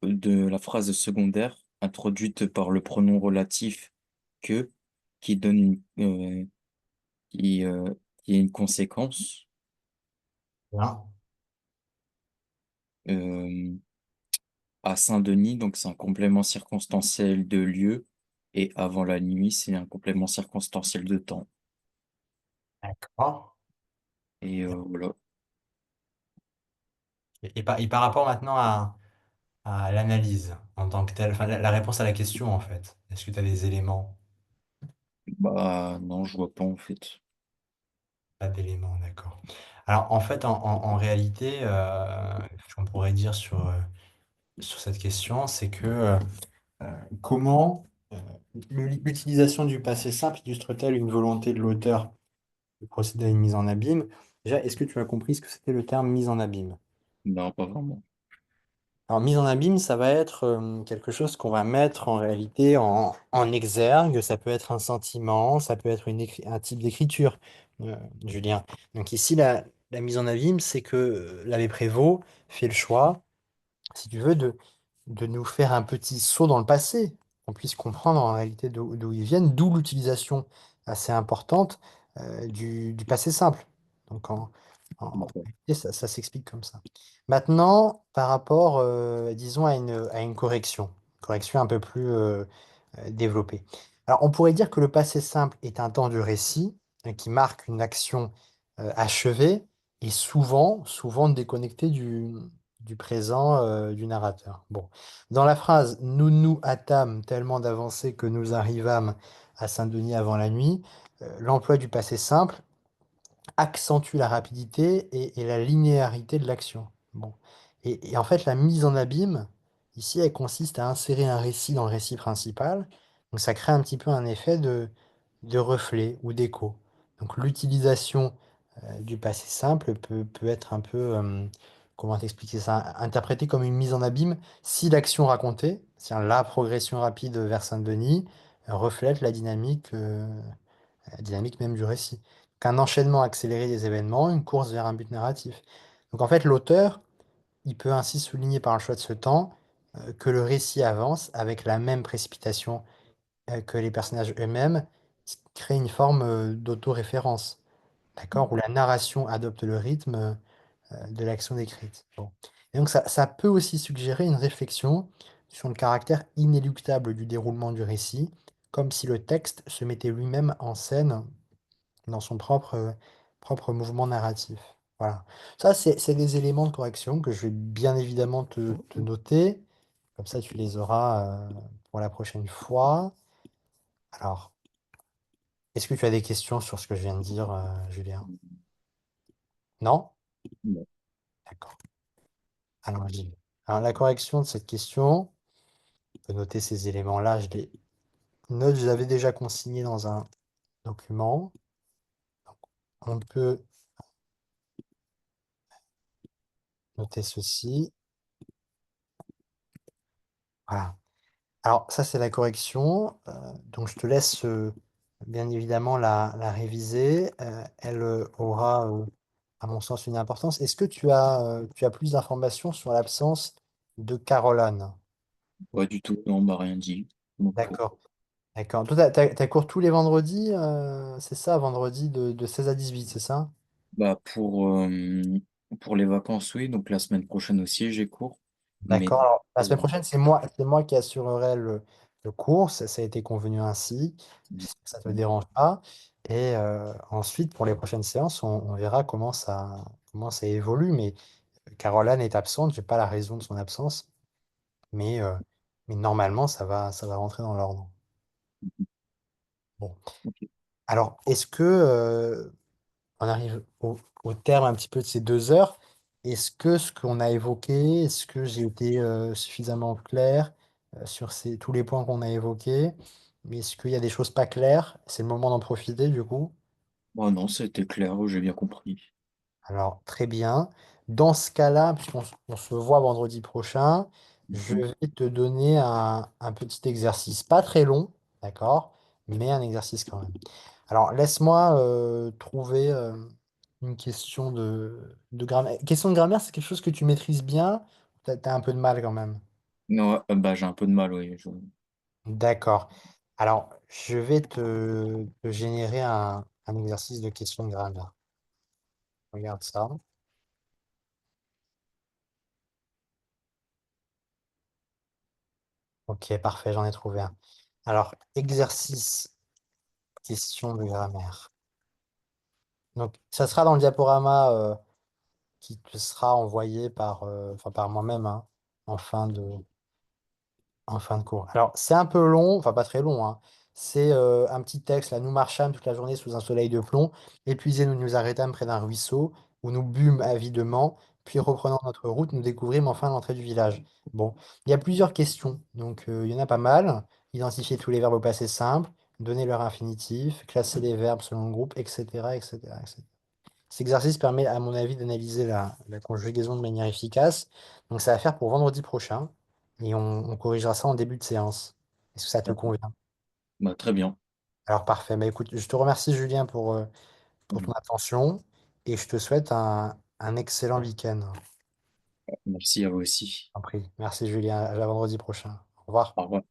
de la phrase secondaire, introduite par le pronom relatif que, qui donne qui, euh, qui est une conséquence. Bien. Euh, à Saint-Denis, donc c'est un complément circonstanciel de lieu, et avant la nuit, c'est un complément circonstanciel de temps. D'accord. Et voilà. Et par rapport maintenant à l'analyse en tant que telle, enfin, la réponse à la question en fait, est-ce que tu as des éléments? Bah non, je vois pas en fait. Pas d'éléments, d'accord. Alors en fait, en réalité, ce qu'on pourrait dire sur cette question, c'est que comment l'utilisation du passé simple illustre-t-elle une volonté de l'auteur de procéder à une mise en abîme? Déjà, est-ce que tu as compris ce que c'était le terme mise en abîme? Non, pas vraiment. Alors, mise en abîme, ça va être quelque chose qu'on va mettre en réalité en exergue. Ça peut être un sentiment, ça peut être un type d'écriture, Julien. Donc ici, la mise en abîme, c'est que l'abbé Prévost fait le choix, si tu veux, de nous faire un petit saut dans le passé, qu'on puisse comprendre en réalité d'où ils viennent, d'où l'utilisation assez importante du passé simple. Donc en D'accord. réalité, ça s'explique comme ça. Maintenant, par rapport, disons, à une correction un peu plus développée. Alors, on pourrait dire que le passé simple est un temps de récit qui marque une action achevée et souvent déconnecté du présent du narrateur. Bon. Dans la phrase nous nous hâtâmes tellement d'avancer que nous arrivâmes à Saint-Denis avant la nuit, l'emploi du passé simple accentue la rapidité et la linéarité de l'action. Bon. Et en fait, la mise en abîme, ici, elle consiste à insérer un récit dans le récit principal. Donc ça crée un petit peu un effet de reflet ou d'écho. Donc l'utilisation du passé simple peut être un peu, comment t'expliquer ça, interprété comme une mise en abîme si l'action racontée, c'est-à-dire la progression rapide vers Saint-Denis, reflète la dynamique même du récit. Qu'un enchaînement accéléré des événements, une course vers un but narratif. Donc en fait, l'auteur, il peut ainsi souligner par le choix de ce temps que le récit avance avec la même précipitation que les personnages eux-mêmes, ce qui crée une forme d'autoréférence, d'accord, où la narration adopte le rythme de l'action décrite. Bon. Et donc ça peut aussi suggérer une réflexion sur le caractère inéluctable du déroulement du récit, comme si le texte se mettait lui-même en scène dans son propre mouvement narratif. Voilà. Ça, c'est des éléments de correction que je vais bien évidemment te noter. Comme ça, tu les auras pour la prochaine fois. Alors, est-ce que tu as des questions sur ce que je viens de dire, Julien? Non? Bon. D'accord. Alors, j'y vais. Alors, la correction de cette question, on peut noter ces éléments-là. Je les avais déjà consignés dans un document. On peut noter ceci. Voilà. Alors, ça, c'est la correction. Donc, je te laisse bien évidemment la réviser. Elle aura, à mon sens, une importance. Est-ce que tu as plus d'informations sur l'absence de Caroline? Pas du tout, non, on m'a rien dit. Donc, D'accord. D'accord. Toi, t'as cours tous les vendredis, c'est ça, vendredi de 16 à 18, c'est ça? bah pour les vacances, oui, donc la semaine prochaine aussi, j'ai cours. Mais D'accord. Alors, la semaine euh, prochaine, c'est moi qui assurerai le cours. Ça a été convenu ainsi. J'espère que ça ne te dérange pas. Et ensuite, pour les prochaines séances, on verra comment ça évolue. Mais Caroline est absente. Je n'ai pas la raison de son absence. Mais, euh, mais normalement, ça va rentrer dans l'ordre. Bon. ok. Alors, on arrive au terme un petit peu de ces 2 heures. Est-ce que ce qu'on a évoqué, est-ce que j'ai été suffisamment clair sur tous les points qu'on a évoqués? Mais est-ce qu'il y a des choses pas claires? C'est le moment d'en profiter du coup. Oh non, c'était clair, j'ai bien compris. Alors, très bien. Dans ce cas-là, on se voit vendredi prochain, je Mhm. vais te donner un petit exercice, pas très long, d'accord, mais un exercice quand même. Alors, laisse-moi trouver une question de grammaire. Question de grammaire, c'est quelque chose que tu maîtrises bien? T'as un peu de mal quand même. Non, bah, j'ai un peu de mal, oui. D'accord. Alors, je vais te générer un exercice de question de grammaire. Regarde ça. Ok, parfait, j'en ai trouvé un. Alors, exercice, question de grammaire. Donc, ça sera dans le diaporama qui te sera envoyé enfin, par moi-même hein, en fin en fin de cours. Alors, c'est un peu long, enfin pas très long, hein. C'est un petit texte, là, nous marchâmes toute la journée sous un soleil de plomb, épuisés, nous nous arrêtâmes près d'un ruisseau, où nous bûmes avidement, puis reprenant notre route, nous découvrîmes enfin l'entrée du village. Bon, il y a plusieurs questions, donc il y en a pas mal. Identifier tous les verbes au passé simple, donner leur infinitif, classer les verbes selon le groupe, etc., etc., etc. Cet exercice permet, à mon avis, d'analyser la conjugaison de manière efficace. Donc, ça va faire pour vendredi prochain et on corrigera ça en début de séance. Est-ce que ça te D'accord. convient? Bah, très bien. Alors, parfait. Bah, écoute, je te remercie, Julien, pour ton attention et je te souhaite un excellent week-end. Merci à vous aussi. En prie. Merci, Julien. À vendredi prochain. Au revoir. Au revoir.